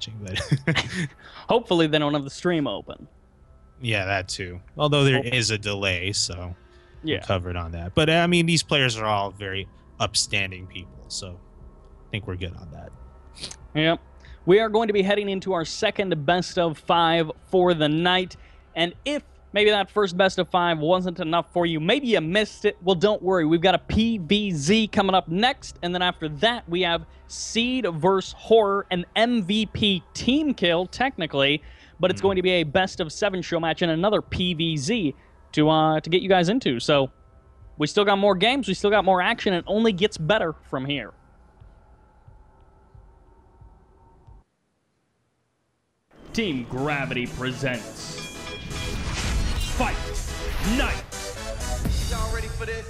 watching. But Hopefully they don't have the stream open. yeah, that too. Although there is a delay, so we're Yeah. covered on that. But I mean, these players are all very upstanding people, so I think we're good on that. Yep. We are going to be heading into our second best of 5 for the night. And if maybe that first best of 5 wasn't enough for you, maybe you missed it, well, don't worry. We've got a PVZ coming up next. And then after that, we have Seed vs. Horror, an MVP team kill, technically. But it's going to be a best of 7 show match and another PVZ to get you guys into. So we still got more games. We still got more action. It only gets better from here. Team Gravity presents Fight Night. Y'all ready for this?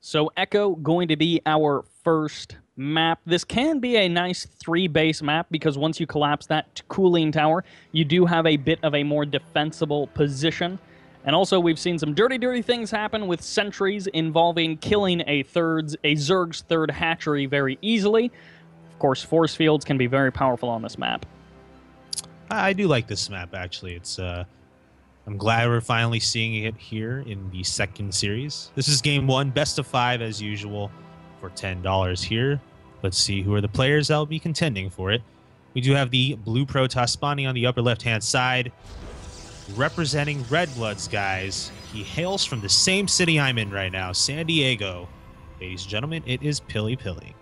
So Echo going to be our first map. This can be a nice 3-base map because once you collapse that cooling tower, you do have a bit of a more defensible position. And also, we've seen some dirty, dirty things happen with sentries involving killing a Zerg's third hatchery very easily. Of course, force fields can be very powerful on this map. I do like this map, actually. It's I'm glad we're finally seeing it here in the second series. This is game 1, best of 5 as usual for $10 here. Let's see who are the players that will be contending for it. We do have the Blue Protoss spawning on the upper left-hand side. Representing Red Bloods, guys. He hails from the same city I'm in right now, San Diego. Ladies and gentlemen, it is PiLiPiLi.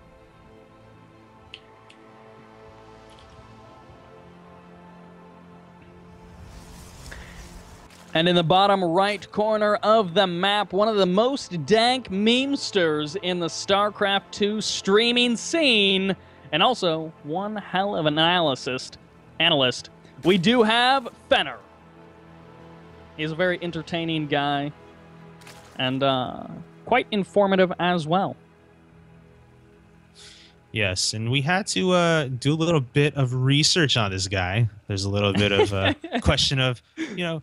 And in the bottom right corner of the map, one of the most dank memesters in the StarCraft 2 streaming scene, and also one hell of an analyst. We do have Fenner. He's a very entertaining guy and quite informative as well. Yes, and we had to do a little bit of research on this guy. There's a little bit of a question of,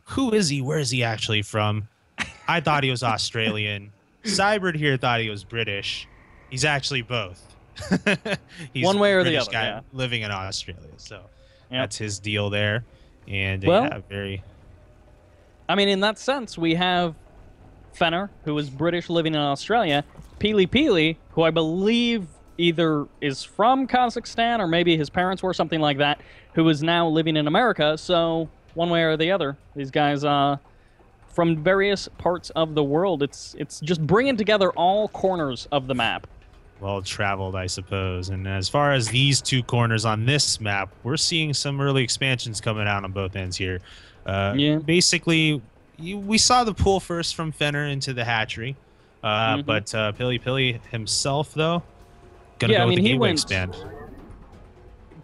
who is he? Where is he actually from? I thought he was Australian. Cybrid here thought he was British. He's actually both. He's one way or British the other, guy yeah. Living in Australia, so Yep. that's his deal there. And Well, yeah, very... I mean, in that sense, we have Fenner, who is British living in Australia, PiLiPiLi, who I believe either is from Kazakhstan or maybe his parents were, something like that, who is now living in America. So one way or the other, these guys from various parts of the world. It's just bringing together all corners of the map. Well traveled, I suppose. And as far as these two corners on this map, we're seeing some early expansions coming out on both ends here. Yeah. Basically, we saw the pull first from Fenner into the hatchery, but PiLiPiLi himself, though, gonna go with the gateway expand.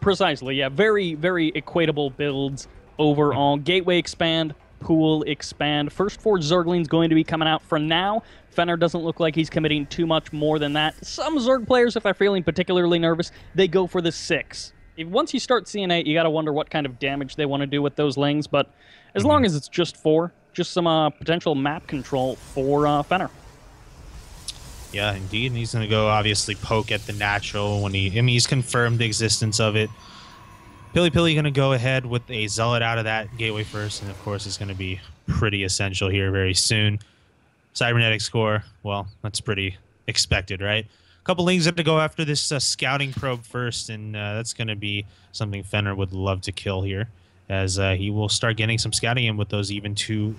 Precisely, yeah. Very, very equatable builds overall. Gateway expand, pool expand. First 4 Zerglings going to be coming out for now. Fenner doesn't look like he's committing too much more than that. Some Zerg players, if they're feeling particularly nervous, they go for the 6. Once you start seeing 8, you got to wonder what kind of damage they want to do with those lings. But as long as it's just 4, just some potential map control for Fenner. Yeah, indeed. And he's going to go, obviously, poke at the natural when he's confirmed the existence of it. PiLiPiLi going to go ahead with a Zealot out of that gateway first. And, of course, it's going to be pretty essential here very soon. Cybernetic score, well, that's pretty expected, right? A couple lings have to go after this scouting probe first, and that's going to be something Fenner would love to kill here, as he will start getting some scouting in with those even 2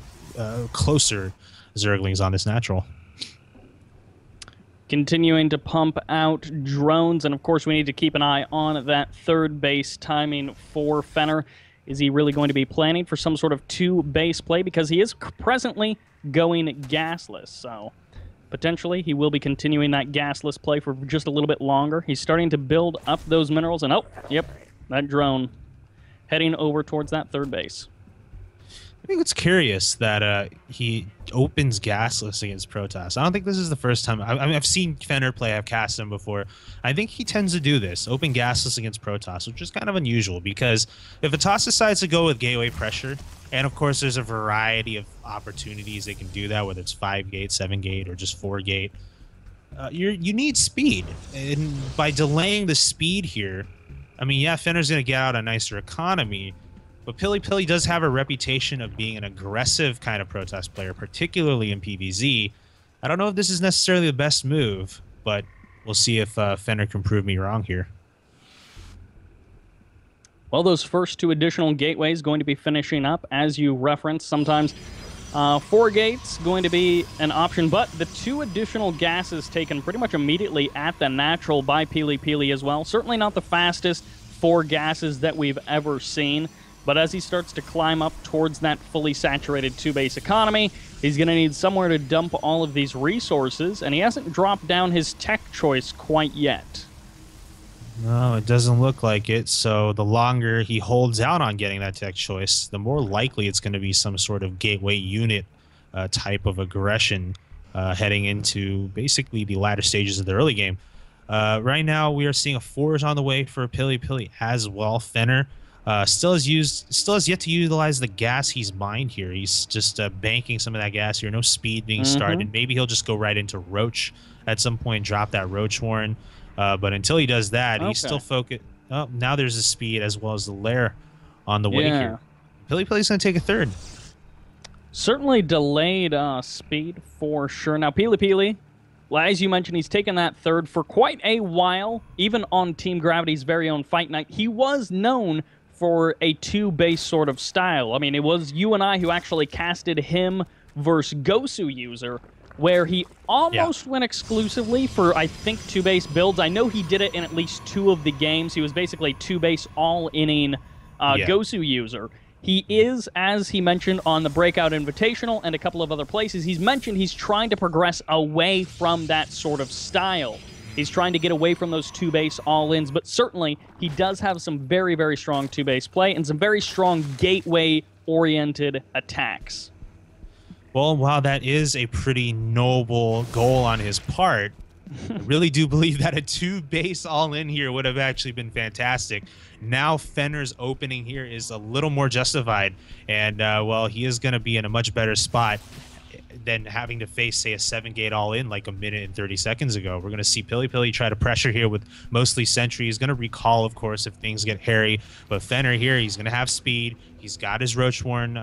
closer Zerglings on this natural. Continuing to pump out drones, and of course we need to keep an eye on that third base timing for Fenner. Is he really going to be planning for some sort of 2-base play? Because he is presently going gasless, so potentially he will be continuing that gasless play for just a little bit longer. He's starting to build up those minerals, and oh, yep, that drone heading over towards that third base. I think it's curious that he opens gasless against Protoss. I don't think this is the first time. I mean, I've seen Fenner play. I've cast him before. I think he tends to do this, open gasless against Protoss, which is kind of unusual because if a toss decides to go with gateway pressure, and of course there's a variety of opportunities they can do that, whether it's 5 gate, 7 gate, or just 4 gate. You need speed, and by delaying the speed here, I mean, yeah, Fenner's going to get out a nicer economy, but PiLiPiLi does have a reputation of being an aggressive kind of Protoss player, particularly in PvZ. I don't know if this is necessarily the best move, but we'll see if Fenner can prove me wrong here. Well, those first 2 additional gateways going to be finishing up, as you referenced. Sometimes 4 gates going to be an option, but the 2 additional gases taken pretty much immediately at the natural by PiLiPiLi as well. Certainly not the fastest 4 gases that we've ever seen, but as he starts to climb up towards that fully saturated 2-base economy, he's going to need somewhere to dump all of these resources, and he hasn't dropped down his tech choice quite yet. No, it doesn't look like it. So the longer he holds out on getting that tech choice, the more likely it's going to be some sort of gateway unit type of aggression heading into basically the latter stages of the early game. Right now, we are seeing a forge on the way for PiLiPiLi as well. Fenner still has yet to utilize the gas he's mined here. He's just banking some of that gas here. No speed being started. Maybe he'll just go right into Roach at some point, drop that Roach Warren. But until he does that, he's still focused. Oh, now there's the speed as well as the lair on the way here. PiLiPiLi's going to take a third. Certainly delayed speed for sure. Now, PiLiPiLi, well, as you mentioned, he's taken that third for quite a while. Even on Team Gravity's very own Fight Night, he was known for a 2-base sort of style. I mean, it was you and I who actually casted him versus Gosu User, where he almost went exclusively for, I think, 2-base builds. I know he did it in at least 2 of the games. He was basically 2-base all-inning Gosu User. He is, as he mentioned on the Breakout Invitational and a couple of other places, he's mentioned he's trying to progress away from that sort of style. He's trying to get away from those 2-base all-ins, but certainly he does have some very, very strong 2-base play and some very strong gateway-oriented attacks. Well, while that is a pretty noble goal on his part, I really do believe that a 2-base all-in here would have actually been fantastic. Now Fenner's opening here is a little more justified, and, well, he is going to be in a much better spot than having to face, say, a 7-gate all-in like a minute and 30 seconds ago. We're going to see PiLiPiLi try to pressure here with mostly Sentry. He's going to recall, of course, if things get hairy. But Fenner here, he's going to have speed. He's got his Roach Warren.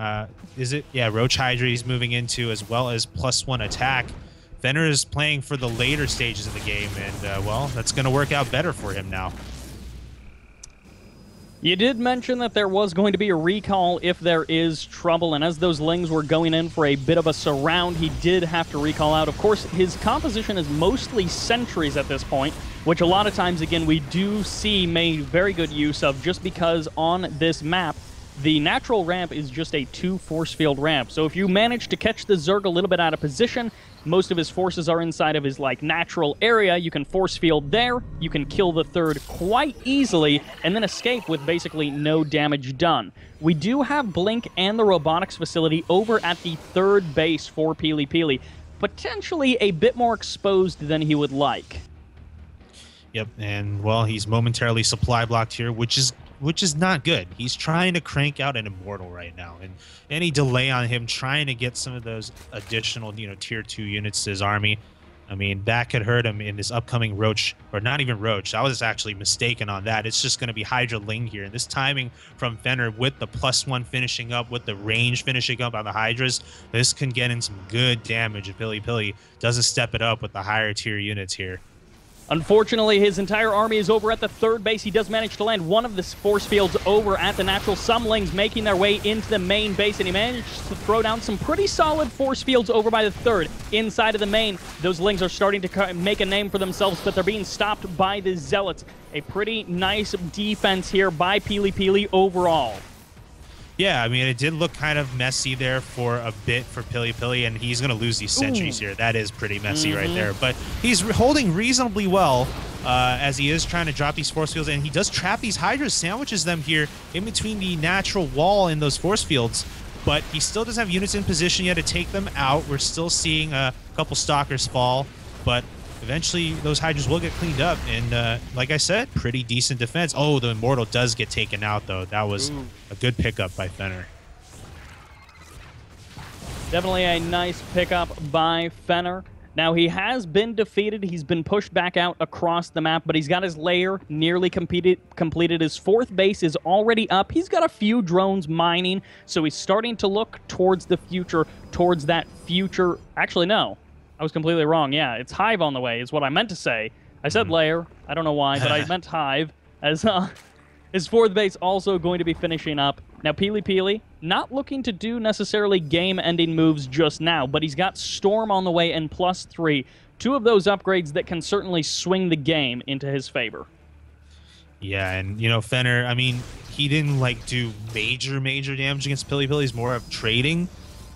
Is it? Yeah, Roach Hydra he's moving into, as well as +1 attack. Fenner is playing for the later stages of the game, and, well, that's going to work out better for him now. You did mention that there was going to be a recall if there is trouble, and as those Lings were going in for a bit of a surround, he did have to recall out. Of course, his composition is mostly sentries at this point, which a lot of times, again, we do see made very good use of, just because on this map, the natural ramp is just a 2 force field ramp. So if you manage to catch the Zerg a little bit out of position, most of his forces are inside of his natural area. You can force field there, you can kill the third quite easily, and then escape with basically no damage done. We do have Blink and the robotics facility over at the 3rd base for PiLiPiLi, potentially a bit more exposed than he would like. Yep, and, well, he's momentarily supply blocked here, which is not good. He's trying to crank out an Immortal right now, and any delay on him trying to get some of those additional, tier 2 units to his army, I mean, that could hurt him in this upcoming Roach, or not even Roach. I was actually mistaken on that. It's just going to be Hydra Ling here, and this timing from Fenner with the +1 finishing up, with the range finishing up on the Hydras, this can get in some good damage if PiLiPiLi doesn't step it up with the higher tier units here. Unfortunately, his entire army is over at the 3rd base. He does manage to land one of the force fields over at the natural. Some Lings making their way into the main base, and he managed to throw down some pretty solid force fields over by the 3rd. Inside of the main, those Lings are starting to make a name for themselves, but they're being stopped by the Zealots. A pretty nice defense here by PiLiPiLi overall. Yeah, I mean, it did look kind of messy there for a bit for PiLiPiLi, and he's going to lose these sentries here. That is pretty messy right there. But he's holding reasonably well as he is trying to drop these force fields, and he does trap these Hydras, sandwiches them here in between the natural wall and those force fields. but he still doesn't have units in position yet to take them out. We're still seeing a couple Stalkers fall, but eventually those Hydras will get cleaned up. And like I said, pretty decent defense. Oh, the Immortal does get taken out, though. That was a good pickup by Fenner. Definitely a nice pickup by Fenner. Now, he has been defeated. He's been pushed back out across the map, but he's got his lair nearly completed. His fourth base is already up. He's got a few drones mining, so he's starting to look towards the future, towards that future. Actually, no. I was completely wrong. Yeah, it's Hive on the way is what I meant to say. I said lair. I don't know why, but I meant Hive. As his fourth base also going to be finishing up. Now, PiLiPiLi, not looking to do necessarily game-ending moves just now, but he's got Storm on the way and +3. Two of those upgrades that can certainly swing the game into his favor. Yeah, and, you know, Fenner, I mean, he didn't, like, do major damage against PiLiPiLi. He's more of trading,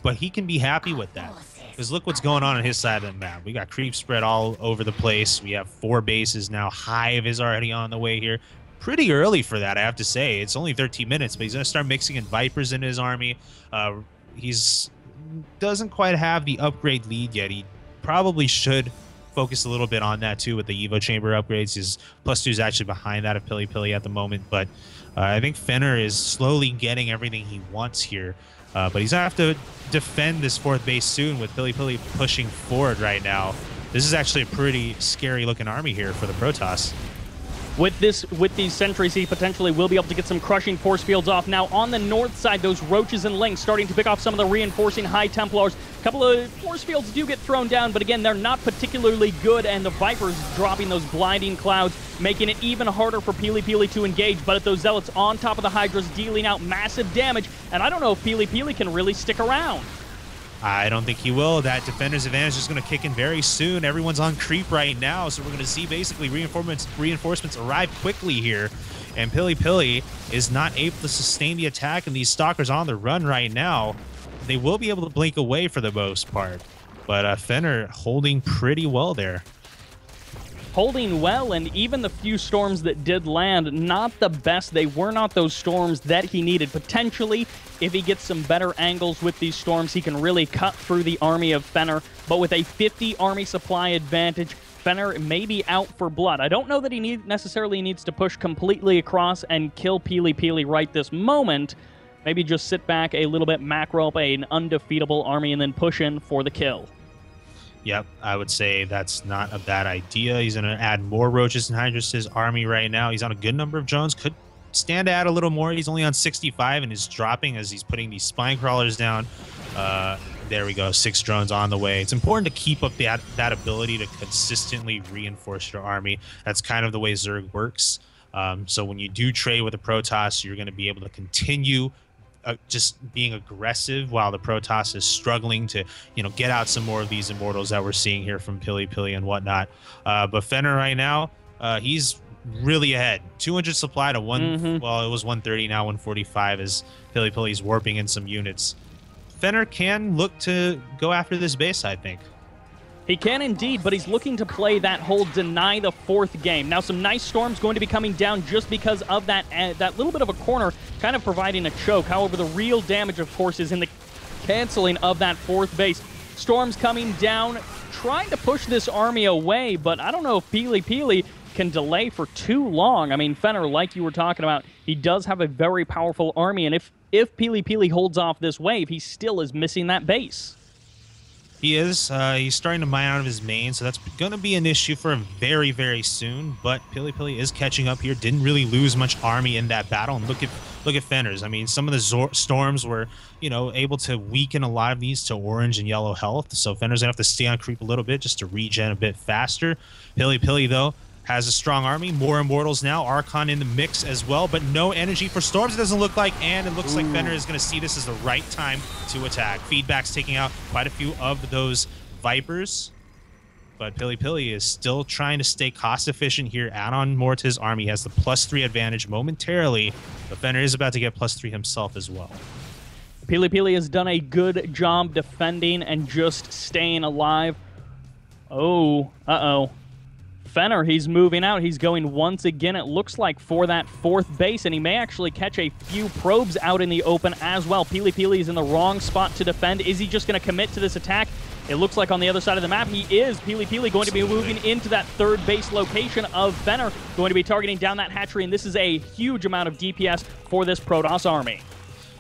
but he can be happy with that. Because look what's going on his side of the map. We got creep spread all over the place. We have 4 bases now. Hive is already on the way here. Pretty early for that, I have to say. It's only 13 minutes, but he's going to start mixing in Vipers in his army. He's doesn't quite have the upgrade lead yet. He probably should focus a little bit on that, too, with the Evo Chamber upgrades. His +2 is actually behind that of PiLiPiLi at the moment, but I think Fenner is slowly getting everything he wants here. But he's going to have to defend this 4th base soon with PiLiPiLi pushing forward right now. This is actually a pretty scary-looking army here for the Protoss. With these sentries, he potentially will be able to get some crushing force fields off. Now, on the north side, those Roaches and Lynx starting to pick off some of the reinforcing High Templars. A couple of force fields do get thrown down, but again, they're not particularly good, and the Vipers dropping those blinding clouds, making it even harder for PiLiPiLi to engage. But at those Zealots on top of the Hydras, dealing out massive damage, and I don't know if PiLiPiLi can really stick around. I don't think he will. That defender's advantage is going to kick in very soon. Everyone's on creep right now, so we're going to see basically reinforcements arrive quickly here. And PiLiPiLi is not able to sustain the attack, and these Stalkers on the run right now. They will be able to blink away for the most part. But Fenner holding pretty well there. Holding well, and even the few storms that did land, not the best. They were not those storms that he needed. Potentially, if he gets some better angles with these storms, he can really cut through the army of Fenner. But with a 50 army supply advantage, Fenner may be out for blood. I don't know that he necessarily needs to push completely across and kill PiLiPiLi right this moment. Maybe just sit back a little bit, macro up an undefeatable army, and then push in for the kill. Yep, I would say that's not a bad idea. He's going to add more Roaches and Hydras to his army right now. He's on a good number of drones. Could stand to add a little more. He's only on 65 and is dropping as he's putting these spine crawlers down. There we go, 6 drones on the way. It's important to keep up that ability to consistently reinforce your army. That's kind of the way Zerg works. So when you do trade with a Protoss, you're going to be able to continue just being aggressive while the Protoss is struggling to, you know, get out some more of these Immortals that we're seeing here from PiLiPiLi and whatnot. But Fenner right now, he's really ahead. 200 supply to one. Well, it was 130 now 145 as PiLiPiLi's warping in some units. Fenner can look to go after this base, I think. He can indeed, but he's looking to play that whole deny the 4th game. Now, some nice storms going to be coming down just because of that little bit of a corner, kind of providing a choke. However, the real damage, of course, is in the canceling of that 4th base. Storms coming down, trying to push this army away, but I don't know if PiLiPiLi can delay for too long. I mean, Fenner, like you were talking about, he does have a very powerful army, and if PiLiPiLi holds off this wave, he still is missing that base. He is. He's starting to mine out of his main, so that's going to be an issue for him very, very soon. But PiLiPiLi is catching up here. Didn't really lose much army in that battle. And look at Fenner's. I mean, some of the storms were, you know, able to weaken a lot of these to orange and yellow health. So Fenner's going to have to stay on creep a little bit just to regen a bit faster. PiLiPiLi, though, has a strong army. More Immortals now. Archon in the mix as well, but no energy for Storms, it doesn't look like, and it looks like Fenner is going to see this as the right time to attack. Feedback's taking out quite a few of those Vipers, but PiLiPiLi is still trying to stay cost-efficient here, add on more to his army. He has the +3 advantage momentarily, but Fenner is about to get +3 himself as well. PiLiPiLi has done a good job defending and just staying alive. Oh, uh-oh. Fenner, he's moving out. He's going once again, it looks like, for that 4th base, and he may actually catch a few probes out in the open as well. PiLiPiLi is in the wrong spot to defend. Is he just going to commit to this attack? It looks like on the other side of the map, he is. PiLiPiLi going to be moving into that 3rd base location of Fenner, going to be targeting down that hatchery, and this is a huge amount of DPS for this Protoss army.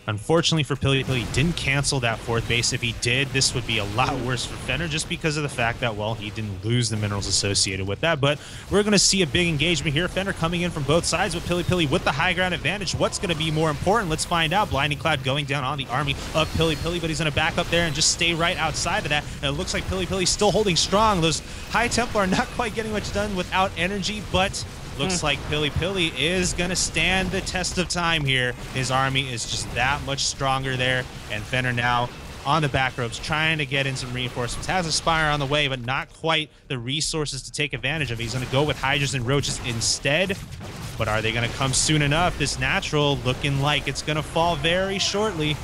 Unfortunately for PiLiPiLi, he didn't cancel that 4th base. If he did, this would be a lot worse for Fenner just because of the fact that, well, he didn't lose the minerals associated with that. But we're going to see a big engagement here. Fenner coming in from both sides with PiLiPiLi with the high ground advantage. What's going to be more important? Let's find out. Blinding Cloud going down on the army of PiLiPiLi, but he's going to back up there and just stay right outside of that. And it looks like PiLiPiLi's still holding strong. Those High Templar are not quite getting much done without energy, but looks like PiLiPiLi is going to stand the test of time here. His army is just that much stronger there. And Fenner now on the back ropes trying to get in some reinforcements. Has a Spire on the way, but not quite the resources to take advantage of it. He's going to go with Hydras and Roaches instead. But are they going to come soon enough? This natural looking like it's going to fall very shortly.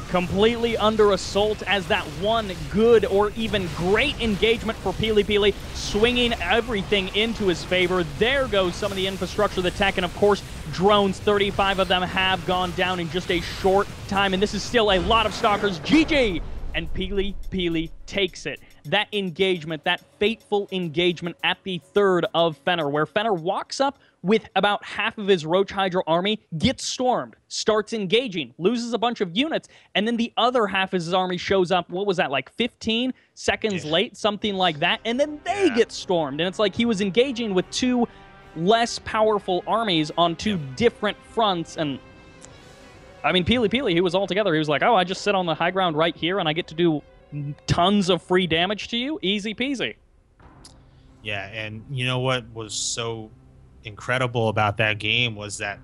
Completely under assault as that one good or even great engagement for PiLiPiLi, swinging everything into his favor. There goes some of the infrastructure, the tech, and of course, drones. 35 of them have gone down in just a short time, and this is still a lot of Stalkers. GG! And PiLiPiLi takes it. That engagement, that fateful engagement at the 3rd of Fenner, where Fenner walks up with about half of his Roach Hydra army, gets stormed, starts engaging, loses a bunch of units, and then the other half of his army shows up, what was that, like 15 seconds late, something like that, and then they get stormed. And it's like he was engaging with 2 less powerful armies on 2 different fronts, and I mean, PiLiPiLi, he was all together. He was like, oh, I just sit on the high ground right here, and I get to do tons of free damage to you? Easy peasy. Yeah, and you know what was so incredible about that game was that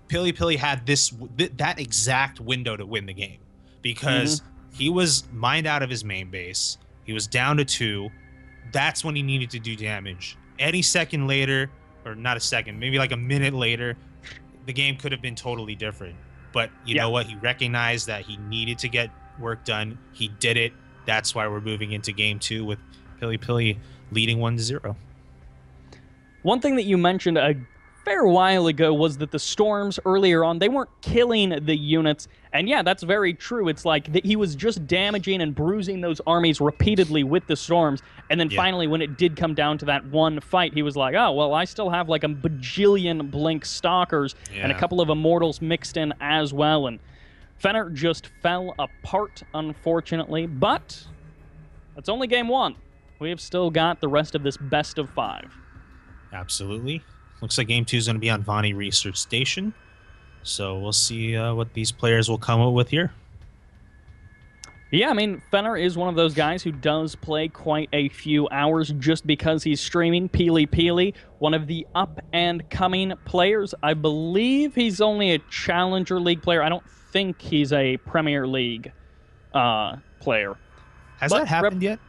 PiLiPiLi had that exact window to win the game because he was mined out of his main base. He was down to 2. That's when he needed to do damage. Any second later, or not a second, maybe like a minute later, the game could have been totally different. But you know what? He recognized that he needed to get work done. He did it. That's why we're moving into game 2 with PiLiPiLi leading 1-0. One thing that you mentioned a fair while ago was that the storms earlier on, they weren't killing the units. And yeah, that's very true. It's like that he was just damaging and bruising those armies repeatedly with the storms. And then finally, when it did come down to that one fight, he was like, oh, well, I still have like a bajillion Blink Stalkers and a couple of Immortals mixed in as well. And Fenner just fell apart, unfortunately. But that's only game 1. We have still got the rest of this best of 5. Absolutely. Looks like game 2 is going to be on Vani Research Station. So we'll see what these players will come up with here. Yeah, I mean, Fenner is one of those guys who does play quite a few hours just because he's streaming. PiLiPiLi, one of the up-and-coming players. I believe he's only a Challenger League player. I don't think he's a Premier League player. Has that happened yet?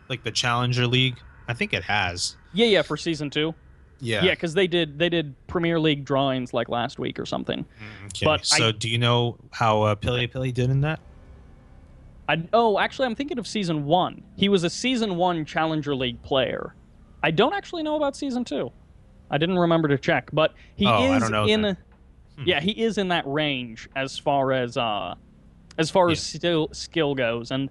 Like the Challenger League? I think it has. Yeah, for Season 2. Yeah, because they did Premier League drawings like last week or something. Okay, but so do you know how PiLiPiLi did in that? Actually, I'm thinking of Season 1. He was a Season 1 Challenger League player. I don't actually know about Season 2. I didn't remember to check, but he is I don't know in. Yeah, he is in that range as far as skill goes, and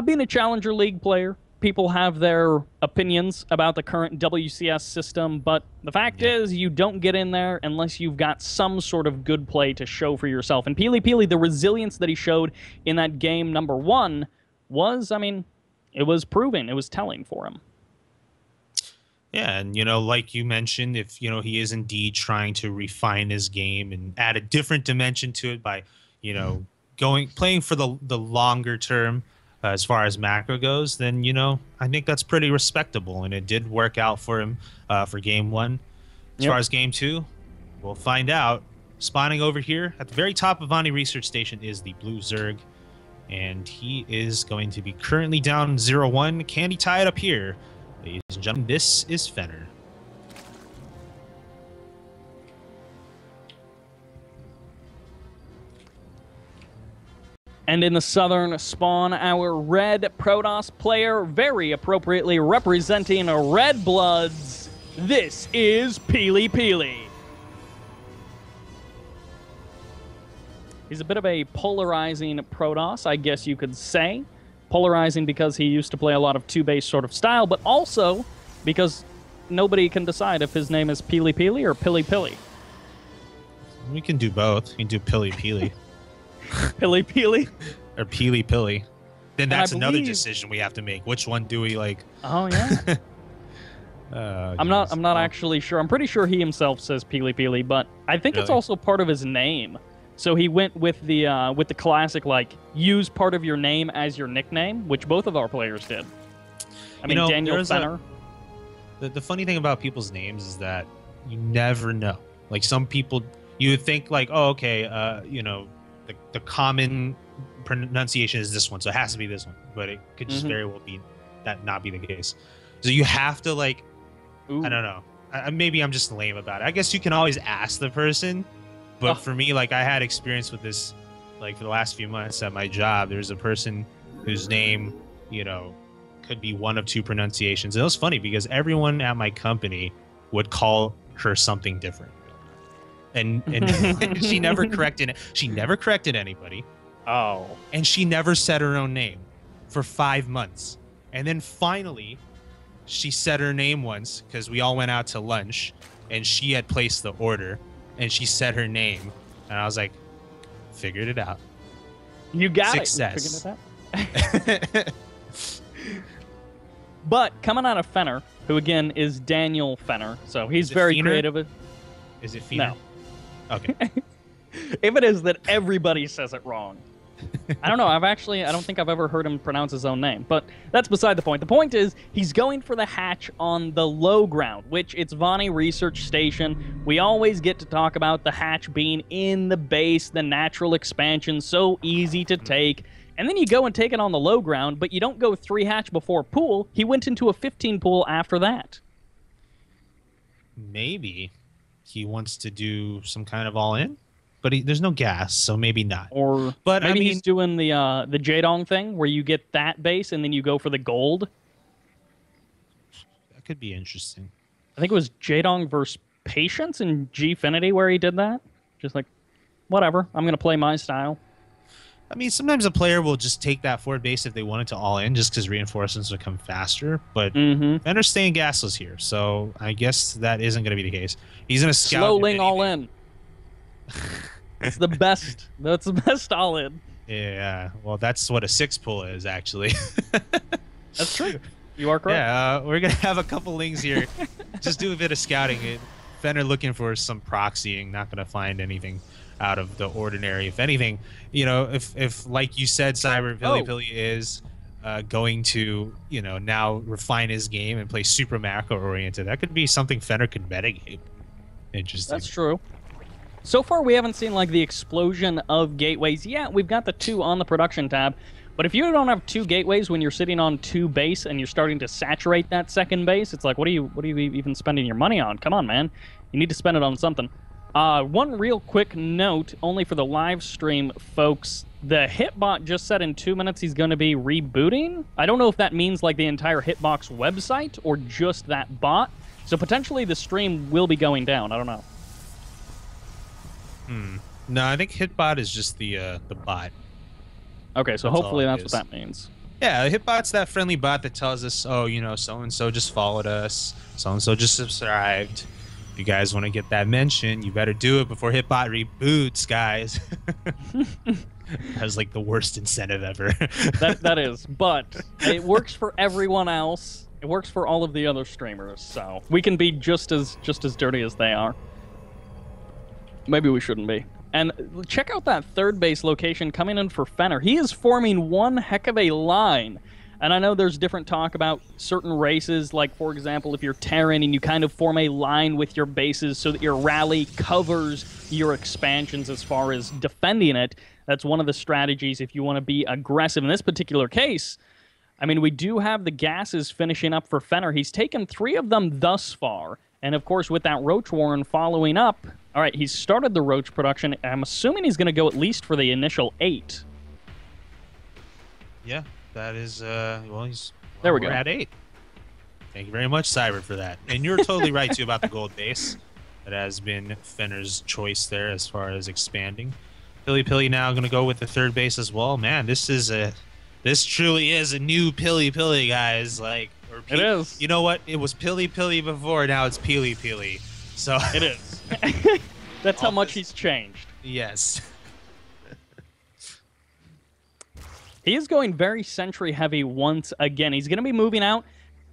being a Challenger League player, people have their opinions about the current WCS system, but the fact is you don't get in there unless you've got some sort of good play to show for yourself. And PiLiPiLi, the resilience that he showed in that game number 1 was, I mean, it was proving. It was telling for him. Yeah, and, like you mentioned, if, he is indeed trying to refine his game and add a different dimension to it by, playing for the longer term, as far as macro goes, then, I think that's pretty respectable. And it did work out for him for game 1. As far as game 2, we'll find out. Spawning over here at the very top of Vani Research Station is the Blue Zerg. And he is going to be currently down 0-1. Can he tie it up here? Ladies and gentlemen, this is Fenner. And in the southern spawn, our red Protoss player, very appropriately representing Red Bloods, this is PiLiPiLi. He's a bit of a polarizing Protoss, I guess you could say. Polarizing because he used to play a lot of two-base sort of style, but also because nobody can decide if his name is PiLiPiLi or PiLiPiLi. We can do both. We can do PiLiPiLi. PiLiPiLi? Or PiLiPiLi. Then that's another believe... decision we have to make. Which one do we like? Oh, yeah. I'm not actually sure. I'm pretty sure he himself says PiLiPiLi, but I think it's also part of his name. So he went with the classic, like, use part of your name as your nickname, which both of our players did. I mean, Daniel Fenner. The funny thing about people's names is that you never know. Like, some people, you would think, like, oh, okay, you know, the common pronunciation is this one, so it has to be this one. But it could just very well be that not be the case. So you have to, like, I don't know. Maybe I'm just lame about it. I guess you can always ask the person. But for me, like, I had experience with this, like, for the last few months at my job. There's a person whose name, you know, could be one of two pronunciations. And it was funny because everyone at my company would call her something different. And she never corrected it. She never corrected anybody. Oh. And she never said her own name for 5 months. And then finally, she said her name once because we all went out to lunch and she had placed the order. And she said her name, and I was like, figured it out. You got Success. it. You figured it out. But coming out of Fenner, who again is Daniel Fenner, so he's very Fenner? creative. Is it Fenner? No. Okay. If it is, that everybody says it wrong. I don't know. I don't think I've ever heard him pronounce his own name, but that's beside the point. The point is he's going for the hatch on the low ground, which it's Vonnie Research Station. We always get to talk about the hatch being in the base, the natural expansion, so easy to take. And then you go and take it on the low ground, but you don't go 3 hatch before pool. He went into a 15 pool after that. Maybe he wants to do some kind of all-in. But there's no gas, so maybe not. Or but maybe I mean, he's doing the Jaedong thing, where you get that base and then you go for the gold. That could be interesting. I think it was Jaedong versus Patience in Gfinity where he did that. Just like, whatever, I'm going to play my style. I mean, sometimes a player will just take that forward base if they wanted to all in, just because reinforcements would come faster. But Fenner's staying gasless here, so I guess that isn't going to be the case. He's going to scout. Slowing all in. It's the best. That's the best all in. Yeah, well, that's what a 6 pull is, actually. That's true. You are correct. Yeah, we're going to have a couple lings here. Just do a bit of scouting. Fenner looking for some proxying, not going to find anything out of the ordinary. If anything, you know, if like you said, Cyber PiLiPiLi is going to, you know, now refine his game and play super macro-oriented, that could be something Fenner could mitigate. Interesting. That's true. So far, we haven't seen, like, the explosion of gateways. Yeah, we've got the 2 on the production tab, but if you don't have 2 gateways when you're sitting on 2 base and you're starting to saturate that second base, it's like, what are you even spending your money on? Come on, man. You need to spend it on something. One real quick note, only for the live stream, folks. The Hitbot just said in 2 minutes he's going to be rebooting. I don't know if that means, like, the entire Hitbox website or just that bot. So potentially the stream will be going down. I don't know. No, I think Hitbot is just the bot. Okay, so That's hopefully that's is. what that means. Yeah, Hitbot's that friendly bot that tells us, oh, you know, so-and-so just followed us, so-and-so just subscribed. If you guys want to get that mention, you better do it before Hitbot reboots, guys. That's like the worst incentive ever. that is, but it works for everyone else. It works for all of the other streamers, so we can be just as dirty as they are. Maybe we shouldn't be. And check out that third base location coming in for Fenner. He is forming one heck of a line. And I know there's different talk about certain races, like, for example, if you're Terran and you kind of form a line with your bases so that your rally covers your expansions as far as defending it. That's one of the strategies if you want to be aggressive. In this particular case, I mean, we do have the gases finishing up for Fenner. He's taken 3 of them thus far. And, of course, with that Roach Warren following up, all right, he's started the Roach production. I'm assuming he's going to go at least for the initial 8. Yeah, that is, well, There we we're go. at 8. Thank you very much, Cybert, for that. And you're totally right, too, about the gold base. That has been Fenner's choice there as far as expanding. PiLiPiLi now going to go with the third base as well. Man, this truly is a new PiLiPiLi, guys. Like, It is. You know what? It was PiLiPiLi before, now it's PiLiPiLi. So It is. That's how much he's changed. Yes. He is going very sentry heavy once again. He's going to be moving out.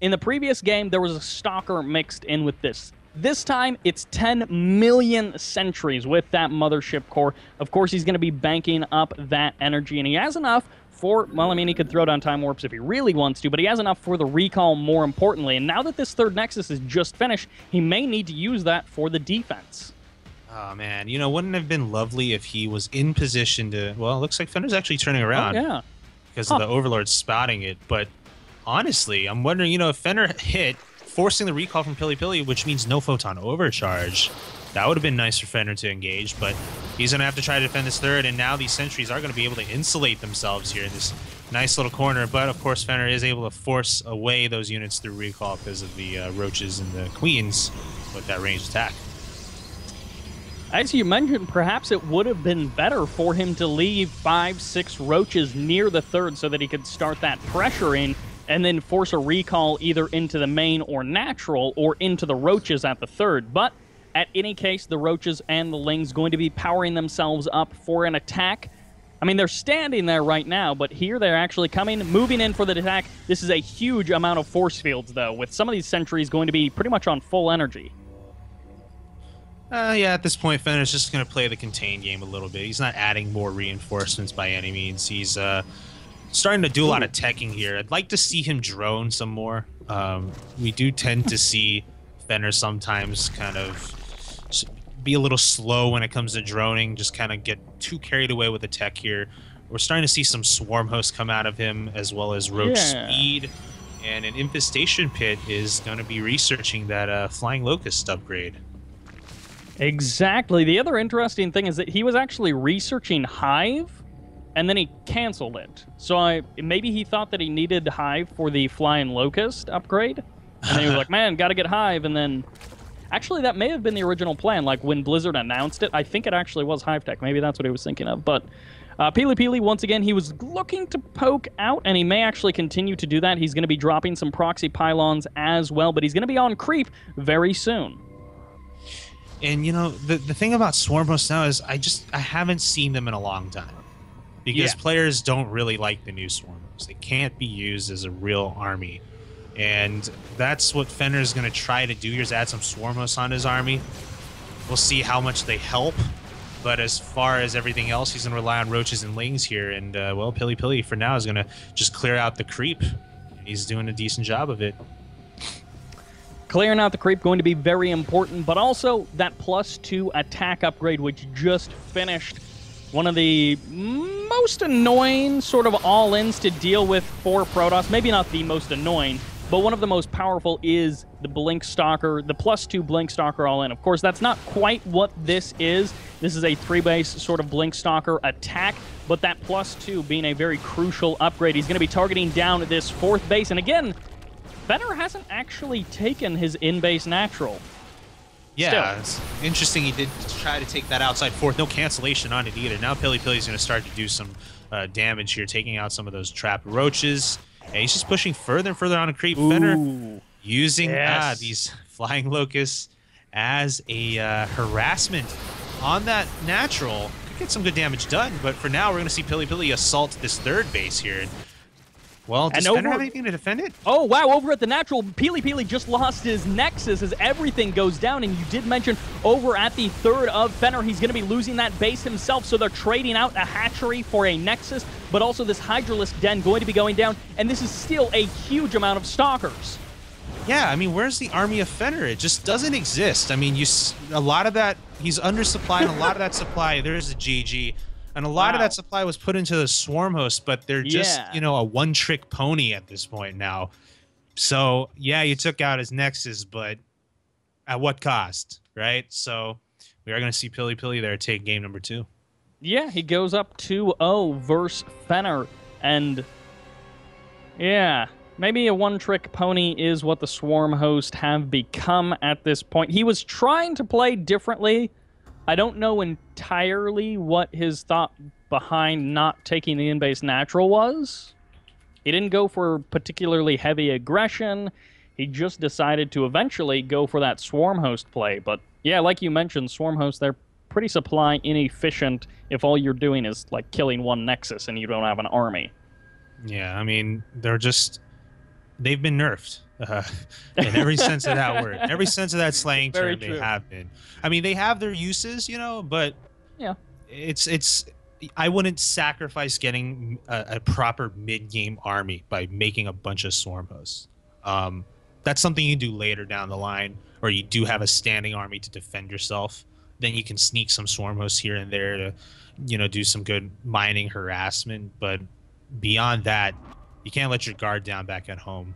In the previous game, there was a Stalker mixed in with this. This time, it's 10 million sentries with that mothership core. Of course, he's going to be banking up that energy, and he has enough for, well, I mean, he could throw down Time Warps if he really wants to, but he has enough for the recall more importantly. And now that this third Nexus is just finished, he may need to use that for the defense. Oh, man. You know, wouldn't it have been lovely if he was in position to... Well, it looks like Fenner's actually turning around. Oh, yeah. Because of the Overlord spotting it. But honestly, I'm wondering, you know, if Fenner hit, forcing the recall from PiLiPiLi, which means no photon overcharge, that would have been nice for Fenner to engage. But he's going to have to try to defend this third, and now these sentries are going to be able to insulate themselves here in this nice little corner. But, of course, Fenner is able to force away those units through recall because of the roaches and the queens with that ranged attack. As you mentioned, perhaps it would have been better for him to leave 5-6 roaches near the third so that he could start that pressuring and then force a recall either into the main or natural or into the roaches at the third. But at any case, the roaches and the lings going to be powering themselves up for an attack. I mean, they're standing there right now, but here they're actually coming, moving in for the attack. This is a huge amount of force fields, though, with some of these sentries going to be pretty much on full energy. Yeah, at this point, Fenner's just going to play the contained game a little bit. He's not adding more reinforcements by any means. He's starting to do a lot of teching here. I'd like to see him drone some more. We do tend to see Fenner sometimes kind of be a little slow when it comes to droning, just kind of get too carried away with the tech here. We're starting to see some swarm hosts come out of him, as well as roach speed. And an infestation pit is going to be researching that flying locust upgrade. Exactly. The other interesting thing is that he was actually researching Hive, and then he canceled it. So maybe he thought that he needed Hive for the Flying Locust upgrade, and then he was like, man, gotta get Hive, and then... Actually, that may have been the original plan. Like, when Blizzard announced it, I think it actually was Hive Tech. Maybe that's what he was thinking of. But PiLiPiLi, once again, he was looking to poke out, and he may actually continue to do that. He's going to be dropping some proxy pylons as well, but he's going to be on creep very soon. And, you know, the thing about Swarm Hosts now is I haven't seen them in a long time. Because players don't really like the new Swarm Hosts. They can't be used as a real army. And that's what Fenner's going to try to do here, is add some Swarm Hosts on his army. We'll see how much they help. But as far as everything else, he's going to rely on roaches and lings here. And, well, PiLiPiLi for now is going to just clear out the creep. He's doing a decent job of it. Clearing out the creep going to be very important, but also that +2 attack upgrade, which just finished. One of the most annoying sort of all-ins to deal with for Protoss. Maybe not the most annoying, but one of the most powerful is the Blink Stalker, the +2 Blink Stalker all-in. Of course, that's not quite what this is. This is a 3-base sort of Blink Stalker attack, but that +2 being a very crucial upgrade. He's going to be targeting down this 4th base, and again, Fenner hasn't actually taken his in-base natural. Yeah, it's interesting he did try to take that outside 4th. No cancellation on it either. Now PiLiPiLi's going to start to do some damage here, taking out some of those trapped roaches. And he's just pushing further and further on a creep. Ooh. Fenner using these flying locusts as a harassment on that natural. Could get some good damage done, but for now we're going to see PiLiPiLi assault this 3rd base here. Well, does Fenner have anything to defend it? Oh, wow, over at the natural, PiLiPiLi just lost his Nexus as everything goes down, and you did mention over at the 3rd of Fenner, he's going to be losing that base himself, so they're trading out a hatchery for a Nexus, but also this Hydralisk Den going to be going down, and this is still a huge amount of Stalkers. Yeah, I mean, where's the army of Fenner? It just doesn't exist. I mean, a lot of that, he's undersupplied, and a lot of that supply, there's a GG. And a lot of that supply was put into the Swarm Host, but they're just, you know, a one-trick pony at this point now. So, yeah, you took out his Nexus, but at what cost, right? So we are going to see PiLiPiLi there take game number 2. Yeah, he goes up 2-0 versus Fenner, and Yeah. Maybe a one-trick pony is what the Swarm host have become at this point. He was trying to play differently. I don't know entirely what his thought behind not taking the in-base natural was. He didn't go for particularly heavy aggression. He just decided to eventually go for that Swarm host play. But yeah, like you mentioned, Swarm hosts, they're pretty supply inefficient if all you're doing is like killing one Nexus and you don't have an army. Yeah, I mean, they've been nerfed in every sense of that word. Every sense of that slang Very term, true. they have been. I mean, they have their uses, but Yeah. it's I wouldn't sacrifice getting a proper mid-game army by making a bunch of swarm hosts. That's something you do later down the line, or you do have a standing army to defend yourself. Then you can sneak some swarm hosts here and there to, do some good mining harassment. But beyond that, you can't let your guard down back at home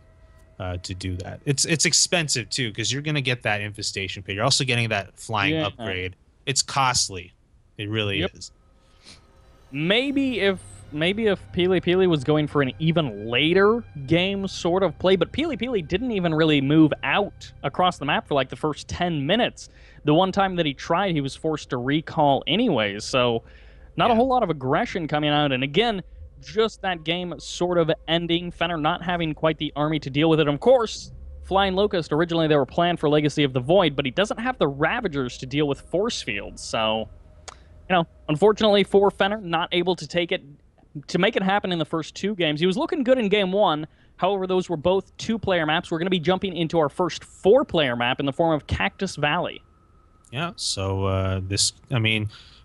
to do that. It's expensive too, because you're gonna get that infestation pit. You're also getting that flying upgrade. It's costly. It really is. Maybe if PiLiPiLi was going for an even later game sort of play, but PiLiPiLi didn't even really move out across the map for like the first 10 minutes. The one time that he tried, he was forced to recall anyways, so not a whole lot of aggression coming out. And again, just that game sort of ending, Fenner not having quite the army to deal with it. Of course, Flying Locust, originally they were planned for Legacy of the Void, but he doesn't have the Ravagers to deal with force fields, so unfortunately for Fenner, not able to make it happen in the first two games. He was looking good in game one. However, those were both two-player maps. We're going to be jumping into our first four-player map in the form of Cactus Valley. Yeah, so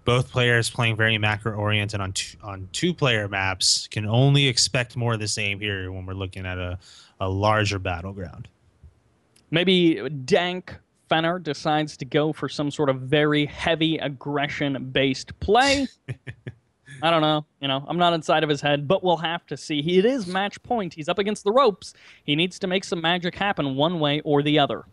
both players playing very macro-oriented on two-player maps can only expect more of the same here when we're looking at a larger battleground. Maybe Dank Fenner decides to go for some sort of very heavy aggression-based play. I don't know. I'm not inside of his head, but we'll have to see. It is match point. He's up against the ropes. He needs to make some magic happen one way or the other.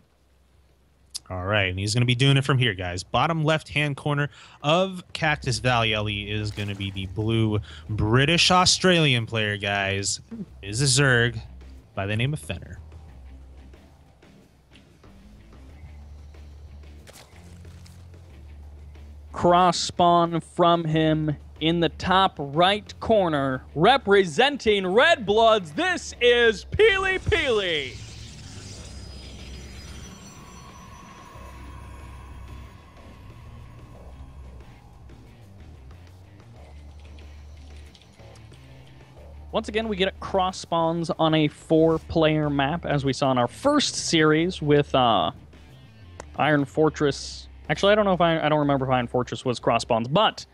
All right, and he's going to be doing it from here, guys. Bottom left-hand corner of Cactus Valley is going to be the blue British-Australian player, guys. It is a Zerg by the name of Fenner. Cross spawn from him in the top right corner, representing Red Bloods. This is PiLiPiLi. Once again, we get cross spawns on a four-player map, as we saw in our first series with Iron Fortress. Actually, I don't remember if Iron Fortress was cross spawns, but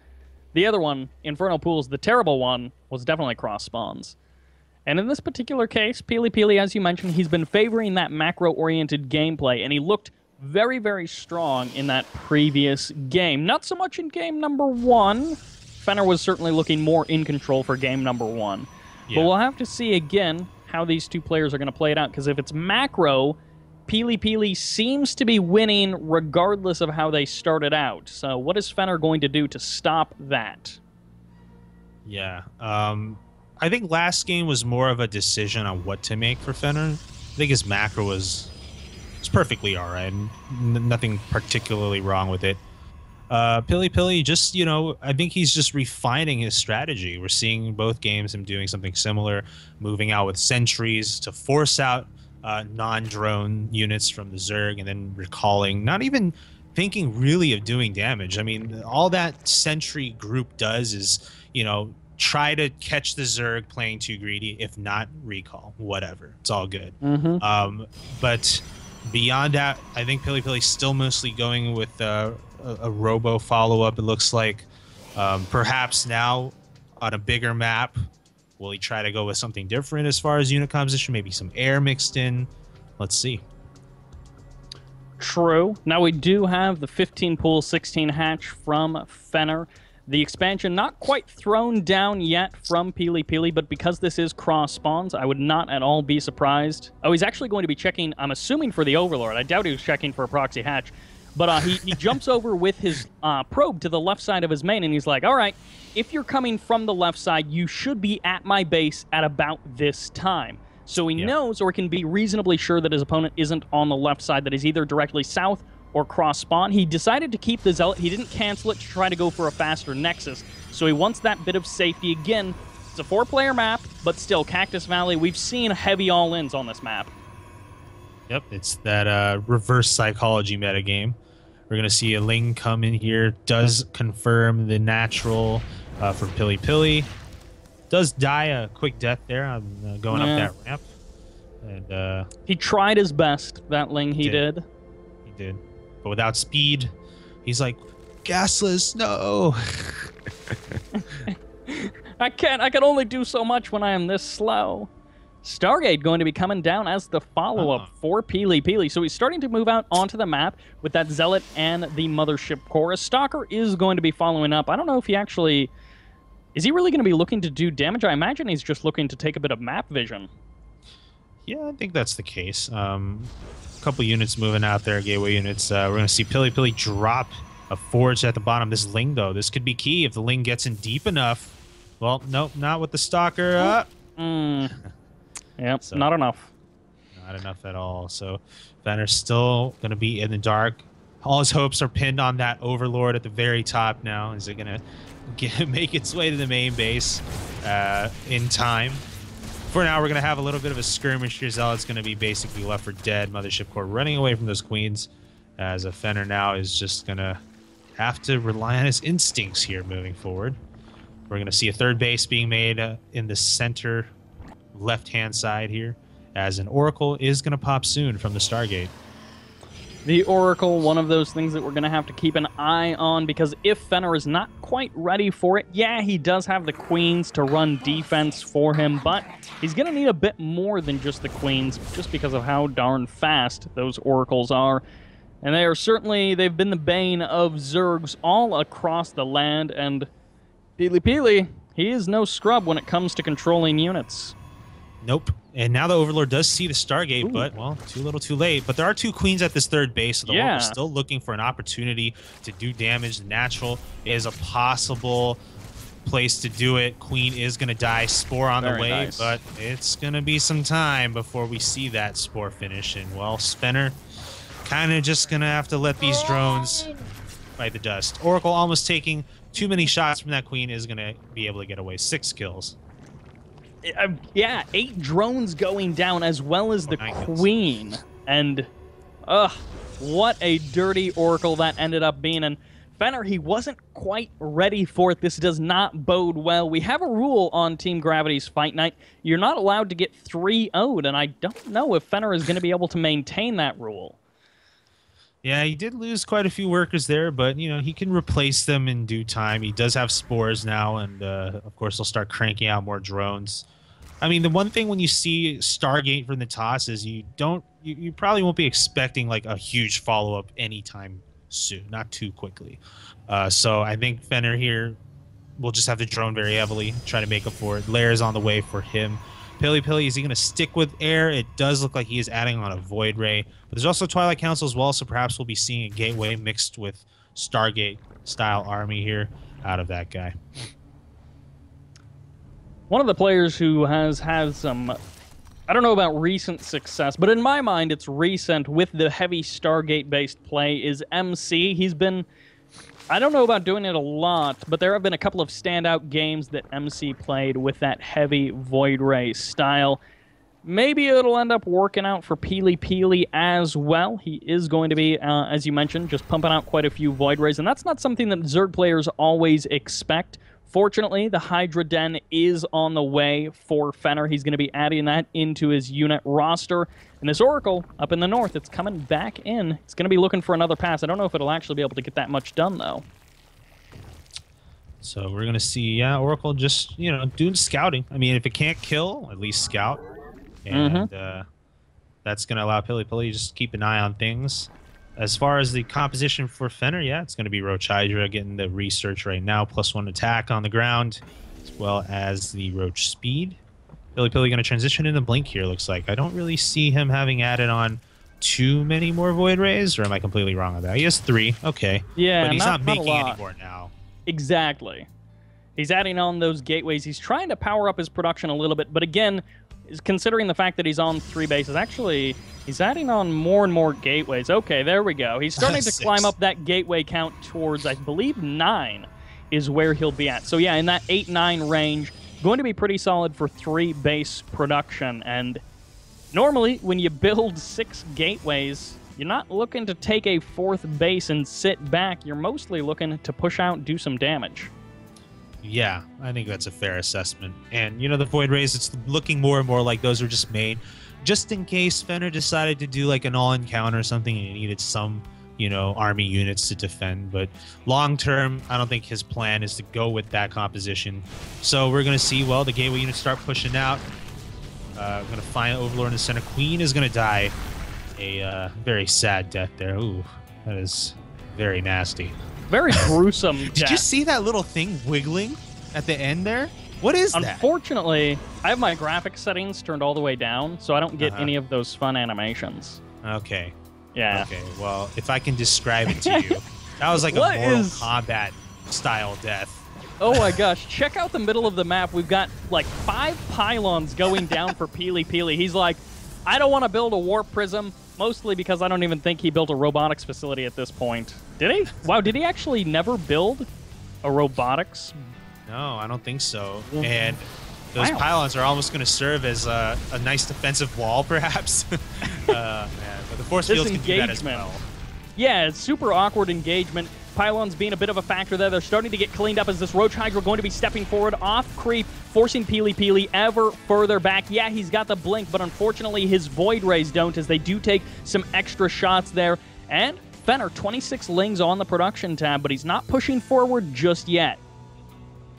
the other one, Infernal Pools, the terrible one, was definitely cross spawns. And in this particular case, PiLiPiLi, as you mentioned, he's been favoring that macro-oriented gameplay, and he looked very, very strong in that previous game. Not so much in game number one. Fenner was certainly looking more in control for game number one. Yeah. But we'll have to see again how these two players are going to play it out, because if it's macro, PiLiPiLi seems to be winning regardless of how they started out. So what is Fenner going to do to stop that? Yeah. I think last game was more of a decision on what to make for Fenner. I think his macro was perfectly all right. Nothing particularly wrong with it. PiLiPiLi just, I think he's just refining his strategy. We're seeing both games him doing something similar, moving out with sentries to force out non-drone units from the Zerg, and then recalling, not even thinking really of doing damage. I mean, all that sentry group does is, try to catch the Zerg playing too greedy. If not, recall. Whatever. It's all good. Mm-hmm. But beyond that, I think PiLiPiLi's still mostly going with a robo follow-up, it looks like. Perhaps now on a bigger map, will he try to go with something different as far as unit composition? Maybe some air mixed in? Let's see. True. Now we do have the 15 pool, 16 hatch from Fenner. The expansion not quite thrown down yet from PiLiPiLi, but because this is cross spawns, I would not at all be surprised. Oh, he's actually going to be checking, I'm assuming, for the Overlord. I doubt he was checking for a proxy hatch. But he jumps over with his probe to the left side of his main, and he's like, all right, if you're coming from the left side, you should be at my base at about this time. So he knows, or can be reasonably sure, that his opponent isn't on the left side, that he's either directly south or cross spawn. He decided to keep the Zealot. He didn't cancel it to try to go for a faster Nexus. So he wants that bit of safety. Again, it's a 4-player map, but still, Cactus Valley, we've seen heavy all-ins on this map. Yep, it's that reverse psychology metagame. We're going to see a Ling come in here. Does confirm the natural for PiLiPiLi. Does die a quick death there on going up that ramp. And he tried his best, that Ling he did. He did. But without speed, he's like, gasless, no. I can only do so much when I am this slow. Stargate going to be coming down as the follow-up for PiLiPiLi. So he's starting to move out onto the map with that Zealot and the Mothership Core. A Stalker is going to be following up. I don't know if he actually... Is he really going to be looking to do damage? I imagine he's just looking to take a bit of map vision. Yeah, I think that's the case. A couple units moving out there, gateway units. We're going to see PiLiPiLi drop a Forge at the bottom. This Ling, though, this could be key. If the Ling gets in deep enough... Well, nope, not with the Stalker. Yep, so, not enough. Not enough at all. So Fenner's still going to be in the dark. All his hopes are pinned on that Overlord at the very top now. Is it going to make its way to the main base in time? For now, we're going to have a little bit of a skirmish here. Zealot's going to be basically left for dead. Mothership Core running away from those queens, as a Fenner now is just going to have to rely on his instincts here moving forward. We're going to see a third base being made in the center left-hand side here, as an Oracle is going to pop soon from the Stargate. The Oracle, one of those things that we're going to have to keep an eye on, because if Fenner is not quite ready for it, yeah, he does have the Queens to run defense for him, but he's going to need a bit more than just the Queens, just because of how darn fast those Oracles are. And they are certainly, they've been the bane of Zergs all across the land, and PiLiPiLi, he is no scrub when it comes to controlling units. Nope. And now the Overlord does see the Stargate, but, well, too little too late. But there are two queens at this third base, so the Oracle's still looking for an opportunity to do damage. The natural is a possible place to do it. Queen is going to die. Spore on the way, but it's going to be some time before we see that Spore finish. And, well, Fenner kind of just going to have to let these drones bite the dust. Oracle almost taking too many shots from that Queen is going to be able to get away. 6 kills. Yeah, 8 drones going down, as well as the Queen. And, what a dirty Oracle that ended up being. And Fenner, he wasn't quite ready for it. This does not bode well. We have a rule on Team Gravity's Fight Night. You're not allowed to get 3-0'd, and I don't know if Fenner is going to be able to maintain that rule. Yeah, he did lose quite a few workers there, but, you know, he can replace them in due time. He does have spores now, and, of course, he'll start cranking out more drones. I mean, the one thing when you see Stargate from the toss is you probably won't be expecting, like, a huge follow-up anytime soon, not too quickly. So I think Fenner here will just have to drone very heavily, try to make up for it. Lair is on the way for him. PiLiPiLi, is he going to stick with air? It does look like he is adding on a Void Ray. But there's also Twilight Council as well, so perhaps we'll be seeing a Gateway mixed with Stargate-style army here out of that guy. One of the players who has had some, I don't know about recent success, but in my mind it's recent with the heavy Stargate-based play, is MC. He's been, I don't know about doing it a lot, but there have been a couple of standout games that MC played with that heavy Void Ray style. Maybe it'll end up working out for PiLiPiLi as well. He is going to be, as you mentioned, just pumping out quite a few Void Rays, and that's not something that Zerg players always expect. Fortunately, the Hydra Den is on the way for Fenner. He's going to be adding that into his unit roster. And this Oracle up in the north, it's coming back in. It's going to be looking for another pass. I don't know if it'll actually be able to get that much done, though. So we're going to see, yeah, Oracle just, you know, doing scouting. I mean, if it can't kill, at least scout. And that's going to allow PiLiPiLi just keep an eye on things. As far as the composition for Fenner, yeah, it's going to be Roach Hydra getting the research right now, +1 attack on the ground, as well as the Roach speed. PiLiPiLi going to transition into Blink here, looks like. I don't really see him having added on too many more Void Rays, or am I completely wrong on that? He has 3. Okay. Yeah, but he's not a making lot. any more now. Exactly. He's adding on those gateways. He's trying to power up his production a little bit, but again, considering the fact that he's on 3 bases, actually, he's adding on more and more gateways. Okay, there we go. He's starting to climb up that gateway count towards, I believe, 9 is where he'll be at. So yeah, in that 8-9 range, going to be pretty solid for 3 base production. And normally, when you build 6 gateways, you're not looking to take a 4th base and sit back. You're mostly looking to push out and do some damage. Yeah, I think that's a fair assessment. And, you know, the Void Rays, it's looking more and more like those are just made just in case Fenner decided to do like an all-encounter or something and he needed some, you know, army units to defend. But long-term, I don't think his plan is to go with that composition. So we're going to see, well, the gateway units start pushing out. We're going to find Overlord in the center. Queen is going to die a very sad death there. Ooh, that is very nasty. Very gruesome death. Did you see that little thing wiggling at the end there? What is that? Unfortunately, I have my graphics settings turned all the way down, so I don't get any of those fun animations. Okay. Yeah. Okay, well, if I can describe it to you, that was like a Mortal Kombat style death. Oh my gosh, check out the middle of the map. We've got like 5 pylons going down for PiLiPiLi. He's like, I don't want to build a warp prism, mostly because I don't even think he built a robotics facility at this point. Did he? Wow, did he actually never build a robotics? No, I don't think so. And those pylons are almost going to serve as a nice defensive wall, perhaps. Man, but the force fields can do that as well. Yeah, it's super awkward engagement. Pylons being a bit of a factor there. They're starting to get cleaned up as this Roach Hydra going to be stepping forward off creep, forcing PiLiPiLi ever further back. Yeah, he's got the blink, but unfortunately his Void Rays don't, as they do take some extra shots there. And Fenner, 26 lings on the production tab, but he's not pushing forward just yet.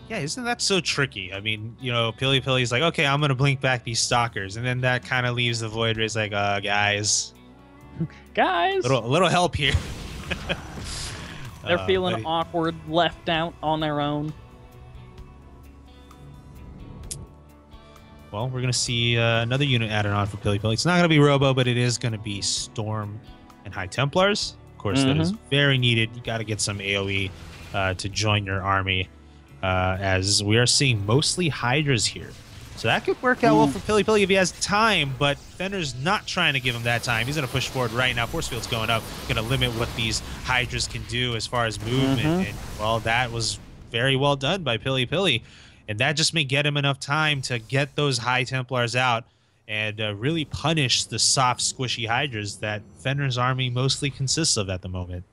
Yeah, isn't that so tricky? I mean, you know, PiLiPiLi's like, okay, I'm going to blink back these stalkers. And then that kind of leaves the Void Rays like, guys. Guys. A little help here. They're feeling awkward, left out on their own. Well, we're going to see another unit added on for PiLiPiLi. It's not going to be Robo, but it is going to be Storm and High Templars. Of course, that is very needed. You got to get some AoE to join your army, as we are seeing mostly Hydras here. So that could work out well for PiLiPiLi if he has time, but Fenner's not trying to give him that time. He's going to push forward right now. Force field's going up, going to limit what these Hydras can do as far as movement. And, well, that was very well done by PiLiPiLi. And that just may get him enough time to get those High Templars out and really punish the soft, squishy Hydras that Fenner's army mostly consists of at the moment.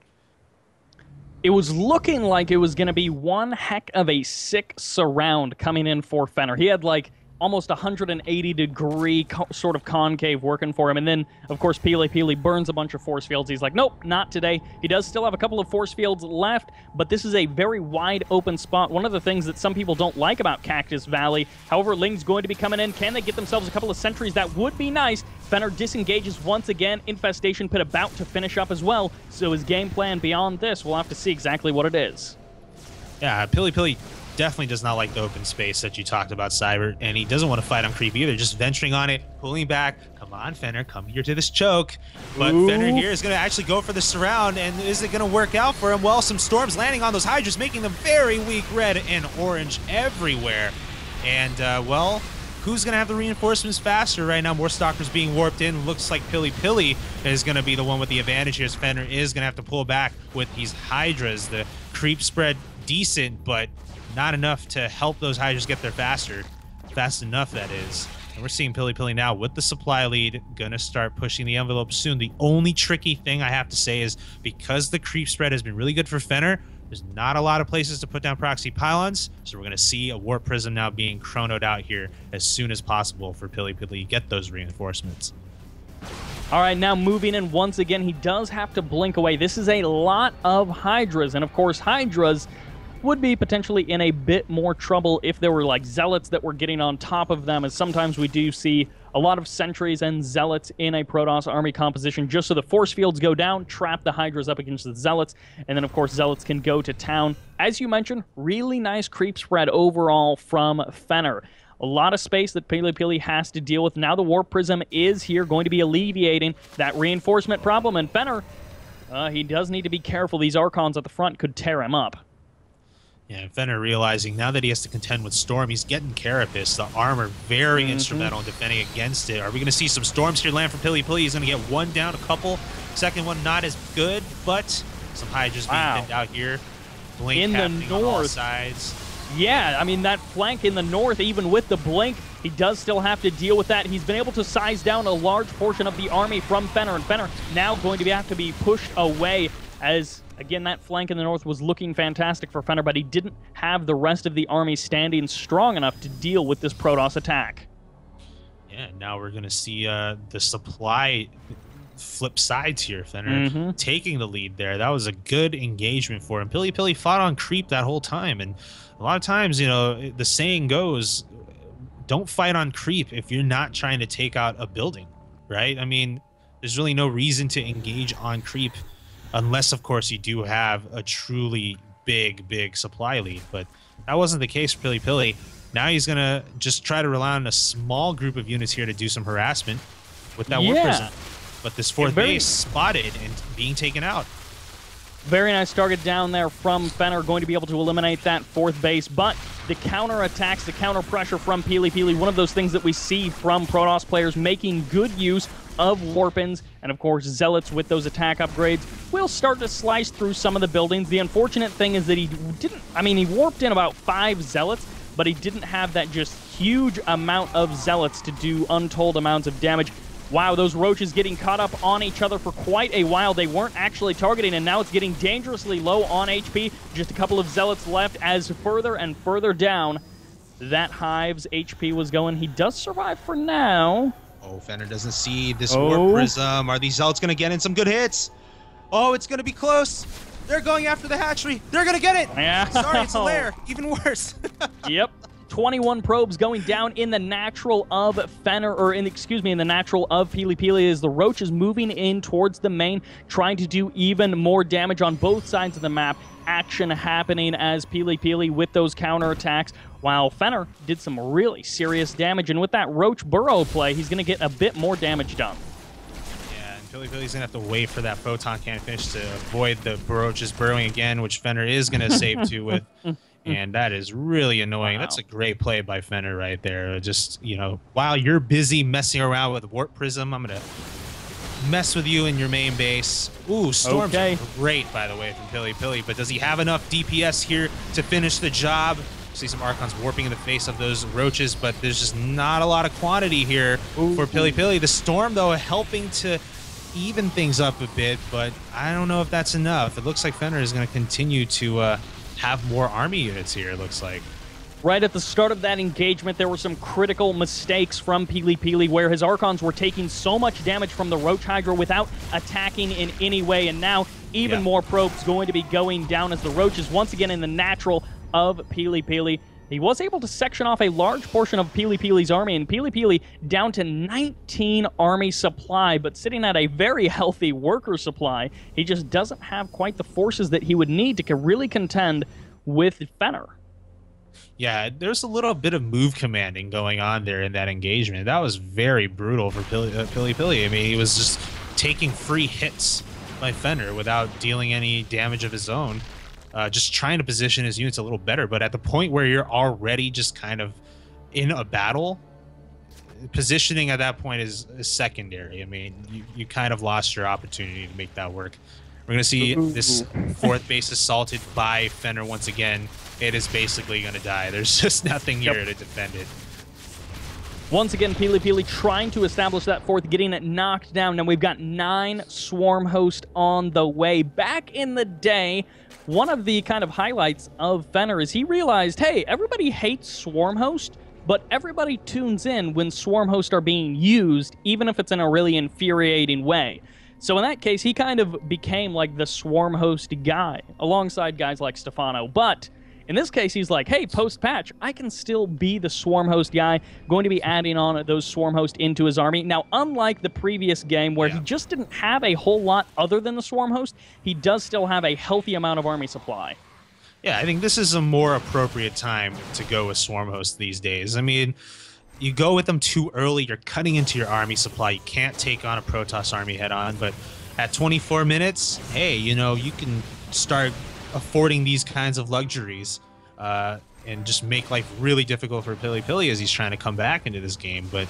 It was looking like it was going to be one heck of a sick surround coming in for Fenner. He had like almost 180-degree sort of concave working for him. And then, of course, PiLiPiLi burns a bunch of force fields. He's like, nope, not today. He does still have a couple of force fields left, but this is a very wide open spot. One of the things that some people don't like about Cactus Valley. However, Ling's going to be coming in. Can they get themselves a couple of sentries? That would be nice. Fenner disengages once again. Infestation Pit about to finish up as well. So his game plan beyond this, we'll have to see exactly what it is. Yeah, PiLiPiLi definitely does not like the open space that you talked about, Cyber, and he doesn't want to fight on creep either, just venturing on it, pulling back. Come on, Fenner, come here to this choke. But Fenner here is going to actually go for the surround, and is it going to work out for him? Well, some storms landing on those Hydras, making them very weak, red and orange everywhere. And, well, who's going to have the reinforcements faster right now? More stalkers being warped in. Looks like PiLiPiLi is going to be the one with the advantage here, as Fenner is going to have to pull back with these Hydras. The creep spread decent, but not enough to help those Hydras get there faster. Fast enough, that is. And we're seeing PiLiPiLi now with the supply lead, gonna start pushing the envelope soon. The only tricky thing I have to say is, because the creep spread has been really good for Fenner, there's not a lot of places to put down proxy pylons, so we're gonna see a warp prism now being chronoed out here as soon as possible for PiLiPiLi to get those reinforcements. All right, now moving in once again, he does have to blink away. This is a lot of Hydras, and of course, Hydras would be potentially in a bit more trouble if there were like zealots that were getting on top of them, as sometimes we do see a lot of sentries and zealots in a Protoss army composition, just so the force fields go down, trap the Hydras up against the zealots, and then of course zealots can go to town. As you mentioned, really nice creep spread overall from Fenner. A lot of space that PiLiPiLi has to deal with. Now the Warp Prism is here, going to be alleviating that reinforcement problem. And Fenner, he does need to be careful. These Archons at the front could tear him up. Yeah, and Fenner realizing now that he has to contend with Storm, he's getting Carapace, the armor, very instrumental in defending against it. Are we going to see some Storms here land from PiLiPiLi? He's going to get one down, a couple. Second one not as good, but some Hydras being pinned out here. Blink in the north. On all north. Sides. Yeah, I mean, that flank in the north, even with the blink, he does still have to deal with that. He's been able to size down a large portion of the army from Fenner, and Fenner now going to have to be pushed away as, again, that flank in the north was looking fantastic for Fenner, but he didn't have the rest of the army standing strong enough to deal with this Protoss attack. Yeah, now we're going to see the supply flip sides here. Fenner taking the lead there. That was a good engagement for him. PiLiPiLi fought on creep that whole time, and a lot of times, you know, the saying goes, don't fight on creep if you're not trying to take out a building, right? I mean, there's really no reason to engage on creep unless, of course, you do have a truly big supply lead. But that wasn't the case for PiLiPiLi. Now he's going to just try to rely on a small group of units here to do some harassment with that Warp Prism. But this fourth base spotted and being taken out. Very nice target down there from Fenner, going to be able to eliminate that fourth base. But the counter attacks, the counter pressure from PiLiPiLi, one of those things that we see from Protoss players making good use of Warpins, and of course Zealots with those attack upgrades will start to slice through some of the buildings. The unfortunate thing is that he didn't, I mean, he warped in about 5 Zealots, but he didn't have that just huge amount of Zealots to do untold amounts of damage. Wow, those Roaches getting caught up on each other for quite a while. They weren't actually targeting, and now it's getting dangerously low on HP. Just a couple of Zealots left as further and further down that Hive's HP was going. He does survive for now. Oh, Fenner doesn't see this Warp Prism. Are these Zealots going to get in some good hits? Oh, it's going to be close. They're going after the hatchery. They're going to get it. Yeah. Sorry, it's a lair. Even worse. Yep. 21 probes going down in the natural of Fenner, or in the natural of PiLiPiLi, as the Roach is moving in towards the main, trying to do even more damage on both sides of the map. Action happening as PiLiPiLi with those counterattacks, while Fenner did some really serious damage, and with that Roach burrow play, he's going to get a bit more damage done. Yeah, and PiLiPiLi's going to have to wait for that Photon Cannon finish to avoid the Roaches burrowing again, which Fenner is going to save too with. And that is really annoying. Wow. That's a great play by Fenner right there. Just, you know, while you're busy messing around with Warp Prism, I'm going to mess with you in your main base. Ooh, Storms are great, by the way, from PiLiPiLi. But does he have enough DPS here to finish the job? See some Archons warping in the face of those Roaches, but there's just not a lot of quantity here for PiLiPiLi. The Storm, though, helping to even things up a bit, but I don't know if that's enough. It looks like Fenner is going to continue to have more army units here, it looks like. Right at the start of that engagement, there were some critical mistakes from PiLiPiLi where his Archons were taking so much damage from the Roach Hydra without attacking in any way, and now even more probes going to be going down as the Roach is once again in the natural of PiLiPiLi. He was able to section off a large portion of PiLiPiLi's army, and PiLiPiLi down to 19 army supply, but sitting at a very healthy worker supply. He just doesn't have quite the forces that he would need to really contend with Fenner. Yeah, there's a little bit of move commanding going on there in that engagement. That was very brutal for PiLiPiLi. I mean, he was just taking free hits by Fenner without dealing any damage of his own. Just trying to position his units a little better, but at the point where you're already just kind of in a battle, positioning at that point is secondary. I mean, you kind of lost your opportunity to make that work. We're going to see this fourth base assaulted by Fenner once again. It is basically going to die. There's just nothing here to defend it. Once again, PiLiPiLi trying to establish that fourth, getting it knocked down. Now we've got 9 Swarm Host on the way. Back in the day, one of the kind of highlights of Fenner is he realized, hey, everybody hates Swarm Host, but everybody tunes in when Swarm Host are being used, even if it's in a really infuriating way. So in that case, he kind of became like the Swarm Host guy, alongside guys like Stefano. But in this case, he's like, hey, post-patch, I can still be the Swarm Host guy, going to be adding on those Swarm Host into his army. Now, unlike the previous game where he just didn't have a whole lot other than the Swarm Host, he does still have a healthy amount of army supply. Yeah, I think this is a more appropriate time to go with Swarm Host these days. I mean, you go with them too early, you're cutting into your army supply. You can't take on a Protoss army head on, but at 24 minutes, hey, you know, you can start affording these kinds of luxuries and just make life really difficult for PiLiPiLi as he's trying to come back into this game. But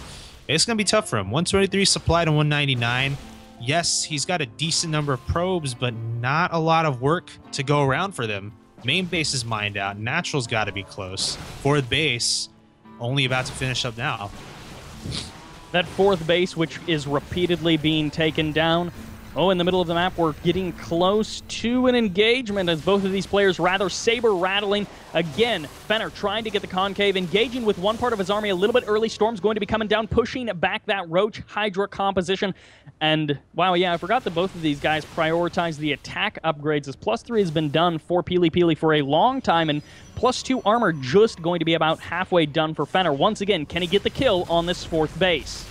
it's going to be tough for him. 123 supply to 199. Yes, he's got a decent number of probes, but not a lot of work to go around for them. Main base is mined out. Natural's got to be close. Fourth base, only about to finish up now. That fourth base, which is repeatedly being taken down. Oh, in the middle of the map, we're getting close to an engagement as both of these players rather saber rattling. Again, Fenner trying to get the concave, engaging with one part of his army a little bit early. Storm's going to be coming down, pushing back that Roach Hydra composition. And, wow, yeah, I forgot that both of these guys prioritize the attack upgrades, as +3 has been done for PiLiPiLi for a long time, and +2 armor just going to be about halfway done for Fenner. Once again, can he get the kill on this fourth base?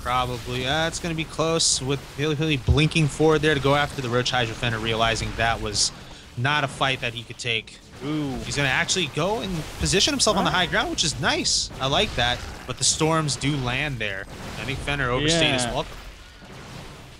Probably. It's going to be close with PiLiPiLi blinking forward there to go after the Roach Hydra Fenner, realizing that was not a fight that he could take. Ooh. He's going to actually go and position himself on the high ground, which is nice. I like that. But the storms do land there. I think Fenner overstayed his welcome.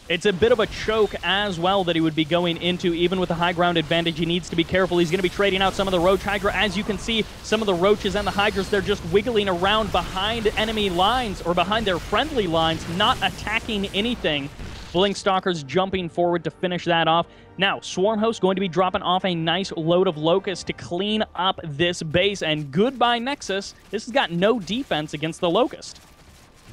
It's a bit of a choke as well that he would be going into. Even with the high ground advantage, he needs to be careful. He's going to be trading out some of the Roach Hydra. As you can see, some of the Roaches and the Hydras, they're just wiggling around behind enemy lines or behind their friendly lines, not attacking anything. Blink Stalkers jumping forward to finish that off. Now, Swarm Host going to be dropping off a nice load of Locusts to clean up this base. And goodbye, Nexus. This has got no defense against the Locust.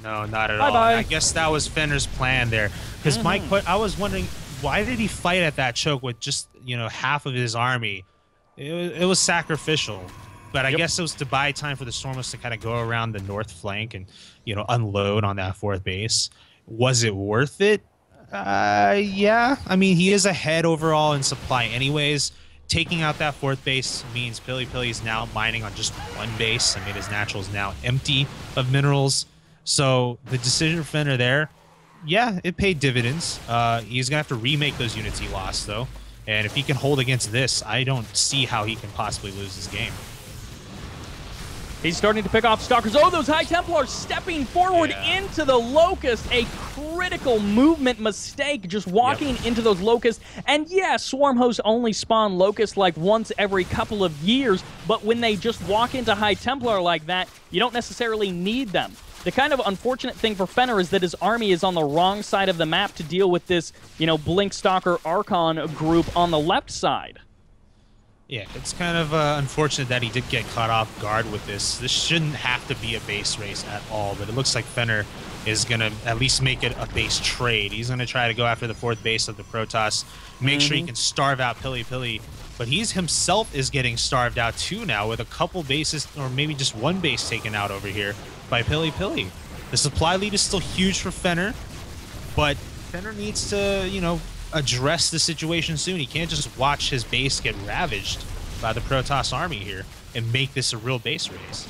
No, not at all. I guess that was Fenner's plan there. Because I was wondering, why did he fight at that choke with just, you know, half of his army? It was sacrificial. But I guess it was to buy time for the Stormers to kind of go around the north flank and, you know, unload on that fourth base. Was it worth it? Yeah. I mean, he is ahead overall in supply anyways. Taking out that fourth base means PiLiPiLi is now mining on just one base. I mean, his natural is now empty of minerals. So the decision for Fenner there, yeah, it paid dividends. He's going to have to remake those units he lost, though. And if he can hold against this, I don't see how he can possibly lose this game. He's starting to pick off Stalkers. Oh, those High Templars stepping forward into the Locust. A critical movement mistake, just walking into those Locusts. And yeah, Swarm Hosts only spawn Locusts like once every couple of years, but when they just walk into High Templar like that, you don't necessarily need them. The kind of unfortunate thing for Fenner is that his army is on the wrong side of the map to deal with this, you know, Blink Stalker Archon group on the left side. Yeah, it's kind of unfortunate that he did get caught off guard with this. This shouldn't have to be a base race at all, but it looks like Fenner is going to at least make it a base trade. He's going to try to go after the fourth base of the Protoss, make sure he can starve out PiLiPiLi, but he's himself is getting starved out too now with a couple bases, or maybe just one base taken out over here by PiLiPiLi. The supply lead is still huge for Fenner, but Fenner needs to, you know, address the situation soon. He can't just watch his base get ravaged by the Protoss army here and make this a real base race.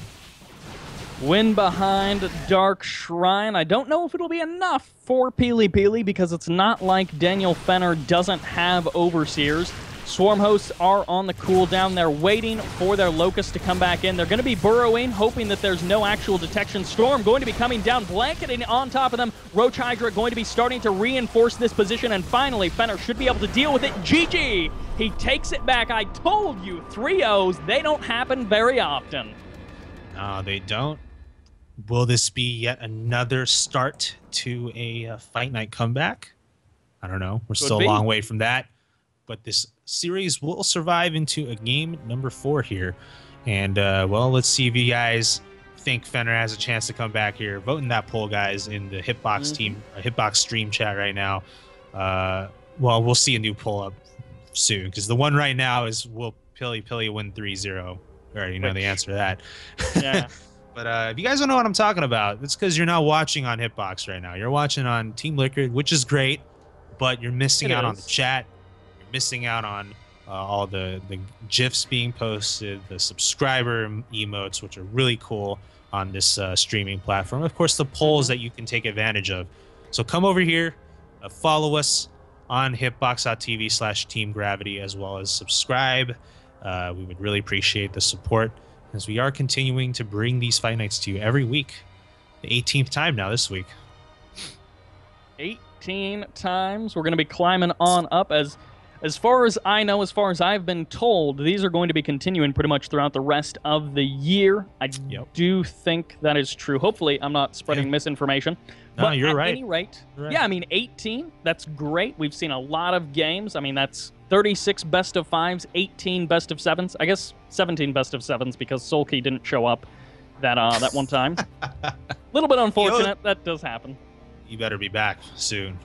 Win behind Dark Shrine. I don't know if it'll be enough for PiLiPiLi because it's not like Daniel Fenner doesn't have Overseers. Swarm Hosts are on the cooldown. They're waiting for their Locusts to come back in. They're going to be burrowing, hoping that there's no actual detection. Storm going to be coming down, blanketing on top of them. Roach Hydra going to be starting to reinforce this position, and finally, Fenner should be able to deal with it. GG! He takes it back. I told you, 3-0s, they don't happen very often. No, they don't. Will this be yet another start to a Fight Night comeback? I don't know. We're still a long way from that. But this series will survive into a game number 4 here. And, well, let's see if you guys think Fenner has a chance to come back here. Vote in that poll, guys, in the Hitbox team, Hitbox stream chat right now. Well, we'll see a new poll up soon, because the one right now is, will PiLiPiLi win 3-0? We already know the answer to that. Yeah. But if you guys don't know what I'm talking about, it's because you're not watching on Hitbox right now. You're watching on Team Liquid, which is great, but you're missing out on the chat. You're missing out on all the GIFs being posted, the subscriber emotes, which are really cool on this streaming platform. Of course, the polls that you can take advantage of. So come over here, follow us on hitbox.tv/teamgravity, as well as subscribe We would really appreciate the support as we are continuing to bring these fight nights to you every week. The 18th time now this week. 18 times. We're going to be climbing on up. As far as I know, as far as I've been told, these are going to be continuing pretty much throughout the rest of the year. I do think that is true. Hopefully, I'm not spreading misinformation. No, but you're right. At any rate, You're right. yeah, I mean, 18, that's great. We've seen a lot of games. I mean, that's 36 best of 5s, 18 best of 7s. I guess 17 best of 7s because Solkey didn't show up that one time. A little bit unfortunate. That does happen. You better be back soon.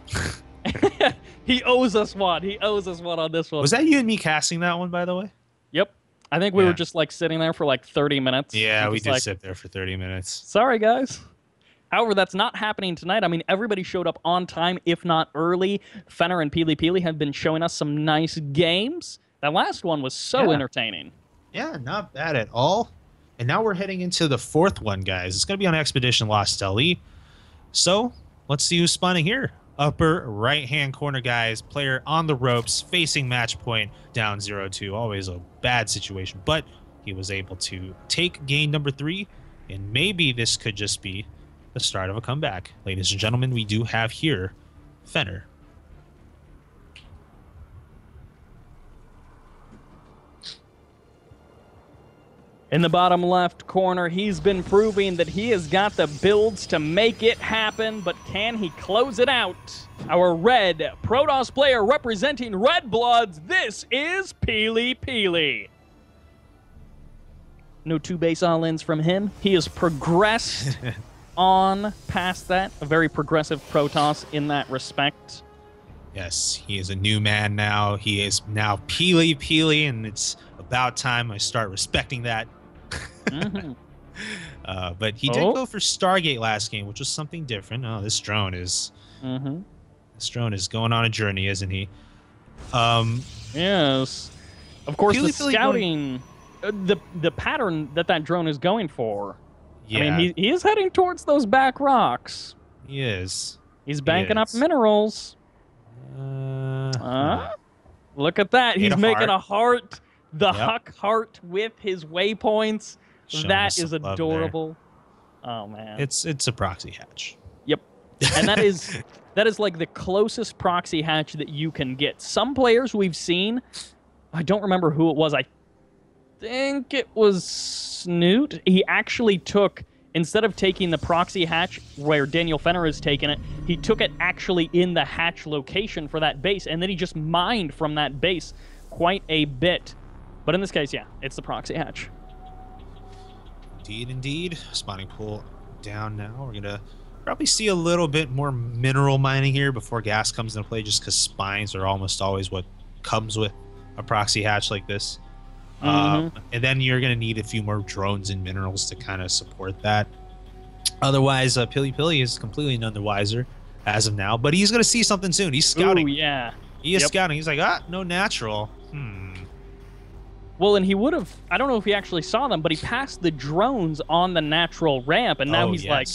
He owes us one. He owes us one on this one. Was that you and me casting that one, by the way? Yep. I think we were just like sitting there for like 30 minutes. Yeah, we did sit there for 30 minutes. Sorry, guys. However, that's not happening tonight. I mean, everybody showed up on time, if not early. Fenner and PiLiPiLi have been showing us some nice games. That last one was so entertaining. Yeah, not bad at all. And now we're heading into the fourth one, guys. It's going to be on Expedition Lost LE. So, let's see who's spawning here. Upper right-hand corner, guys. Player on the ropes, facing match point, down 0-2. Always a bad situation, but he was able to take game number 3, and maybe this could just be the start of a comeback. Ladies and gentlemen, we do have here Fenner. In the bottom left corner, he's been proving that he has got the builds to make it happen, but can he close it out? Our red Protoss player representing Red Bloods, this is PiLiPiLi. No 2 base all-ins from him. He has progressed on past that. A very progressive Protoss in that respect. Yes, he is a new man now. He is now PiLiPiLi, and it's about time I start respecting that. But he did go for Stargate last game, which was something different. Oh, this drone is this drone is going on a journey, isn't he? Yes. Of course, the PiLiPiLi scouting, the pattern that drone is going for. Yeah, I mean, he is heading towards those back rocks. he is. He's banking up minerals. Look at that. He's making a heart. The Huck heart with his waypoints. That is adorable. Oh man. It's a proxy hatch. Yep. And that is like the closest proxy hatch that you can get. Some players we've seen, I don't remember who it was. I think it was Snoot. He actually took, instead of taking the proxy hatch where Daniel Fenner has taken it, he took it actually in the hatch location for that base, and then he just mined from that base quite a bit. But in this case, yeah, it's the proxy hatch. Indeed, indeed. Spawning pool down now. We're going to probably see a little bit more mineral mining here before gas comes into play, just because spines are almost always what comes with a proxy hatch like this. And then you're going to need a few more drones and minerals to kind of support that. Otherwise, PiLiPiLi is completely none the wiser as of now, but he's going to see something soon. He's scouting. Ooh, yeah. He is scouting. He's like, no natural. Well, and he would have, I don't know if he actually saw them, but he passed the drones on the natural ramp, and now he's like,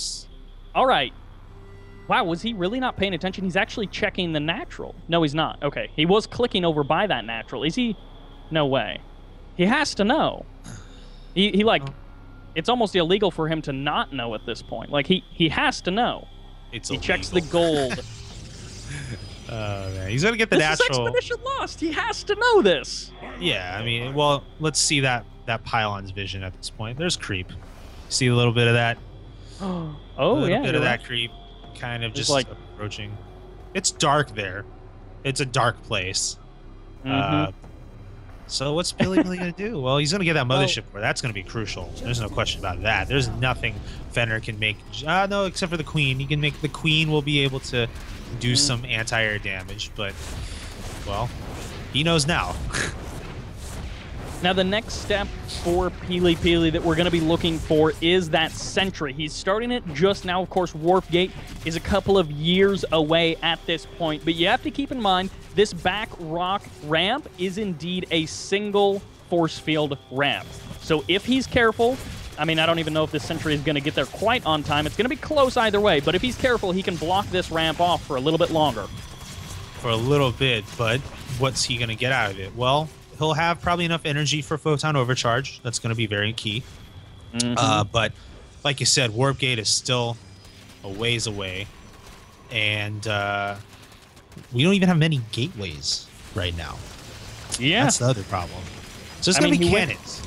all right. Wow, was he really not paying attention? He's actually checking the natural. No, he's not. Okay, he was clicking over by that natural. Is he? No way. He has to know. He like, it's almost illegal for him to not know at this point. Like, he has to know. He checks the gold. Man. He's going to get the natural. This is Expedition Lost. He has to know this. Yeah, I mean, well, let's see that pylon's vision at this point. There's creep. See a little bit of that. Oh, a little bit of that creep kind of just like approaching. It's dark there. It's a dark place. So what's PiLiPiLi going to do? Well, he's going to get that mothership core. That's going to be crucial. There's no question about that. There's nothing Fenner can make. No, except for the queen. He can make the queen will be able to do some anti-air damage, but, well, he knows now. Now, the next step for PiLiPiLi that we're going to be looking for is that sentry. He's starting it just now. Of course, Warp Gate is a couple of years away at this point, but you have to keep in mind this back rock ramp is indeed a single force field ramp. So if he's careful, I mean, I don't even know if this sentry is going to get there quite on time. It's going to be close either way, but if he's careful, he can block this ramp off for a little bit longer. For a little bit, but what's he going to get out of it? Well, he'll have probably enough energy for Photon Overcharge. That's going to be very key. But like you said, Warp Gate is still a ways away. And we don't even have many gateways right now. Yeah. That's the other problem. So it's going to be cannons.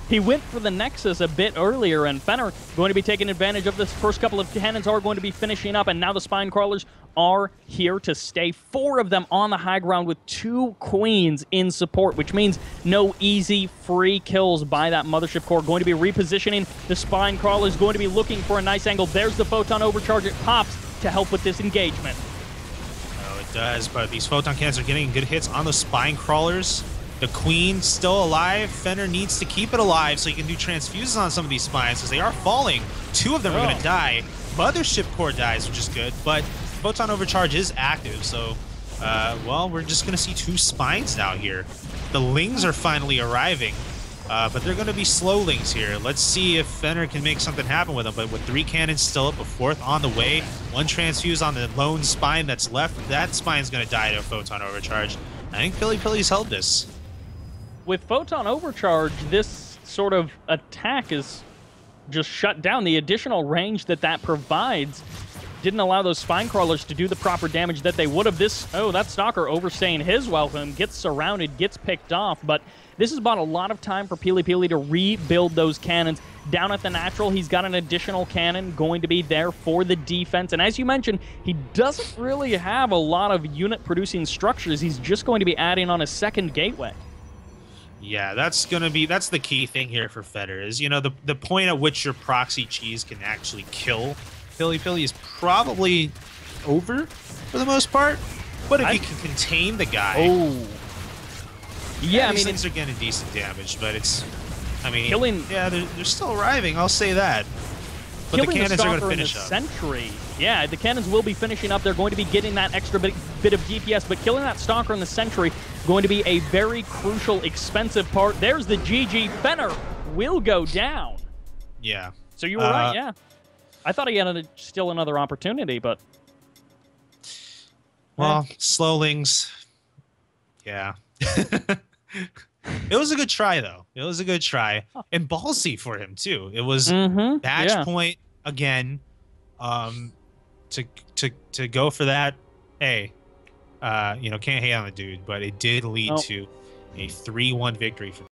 He went for the Nexus a bit earlier, and Fenner going to be taking advantage of this. First couple of cannons are going to be finishing up, and now the Spine Crawlers are here to stay. 4 of them on the high ground with 2 Queens in support, which means no easy free kills by that Mothership Core. Going to be repositioning. The Spine Crawlers going to be looking for a nice angle. There's the Photon Overcharge. It pops to help with this engagement. Oh, it does, but these Photon Cannons are getting good hits on the Spine Crawlers. The Queen still alive. Fenner needs to keep it alive so he can do transfuses on some of these spines because they are falling. 2 of them are going to die. Mothership Core dies, which is good, but Photon Overcharge is active, so, well, we're just going to see 2 spines now here. The Lings are finally arriving, but they're going to be slow Lings here. Let's see if Fenner can make something happen with them, but with 3 cannons still up, a 4th on the way, 1 transfuse on the lone spine that's left, that spine's going to die to a Photon Overcharge. I think PiLiPiLi's held this. With Photon Overcharge, this sort of attack is just shut down. The additional range that provides didn't allow those Spine Crawlers to do the proper damage that they would have. That Stalker overstaying his welcome, gets surrounded, gets picked off, but this has bought a lot of time for PiLiPiLi to rebuild those cannons. Down at the natural, he's got an additional cannon going to be there for the defense, and as you mentioned, he doesn't really have a lot of unit-producing structures. He's just going to be adding on a second gateway. Yeah, that's the key thing here for Fenner is, you know, the point at which your proxy cheese can actually kill PiLiPiLi is probably over for the most part. But if you can contain the guy, yeah, I mean, things are getting decent damage. But killing. Yeah, they're still arriving. I'll say that. But the cannons are going to finish up. Sentry. Yeah, the cannons will be finishing up. They're going to be getting that extra bit of DPS, but killing that Stalker and the Sentry going to be a very crucial, expensive part. There's the GG. Fenner will go down. Yeah. So you were right, yeah. I thought he had still another opportunity, but... Well, Slowlings, yeah. It was a good try, though. It was a good try. And ballsy for him, too. It was match point again. To go for that, hey, you know, can't hate on the dude, but it did lead to a 3-1 victory for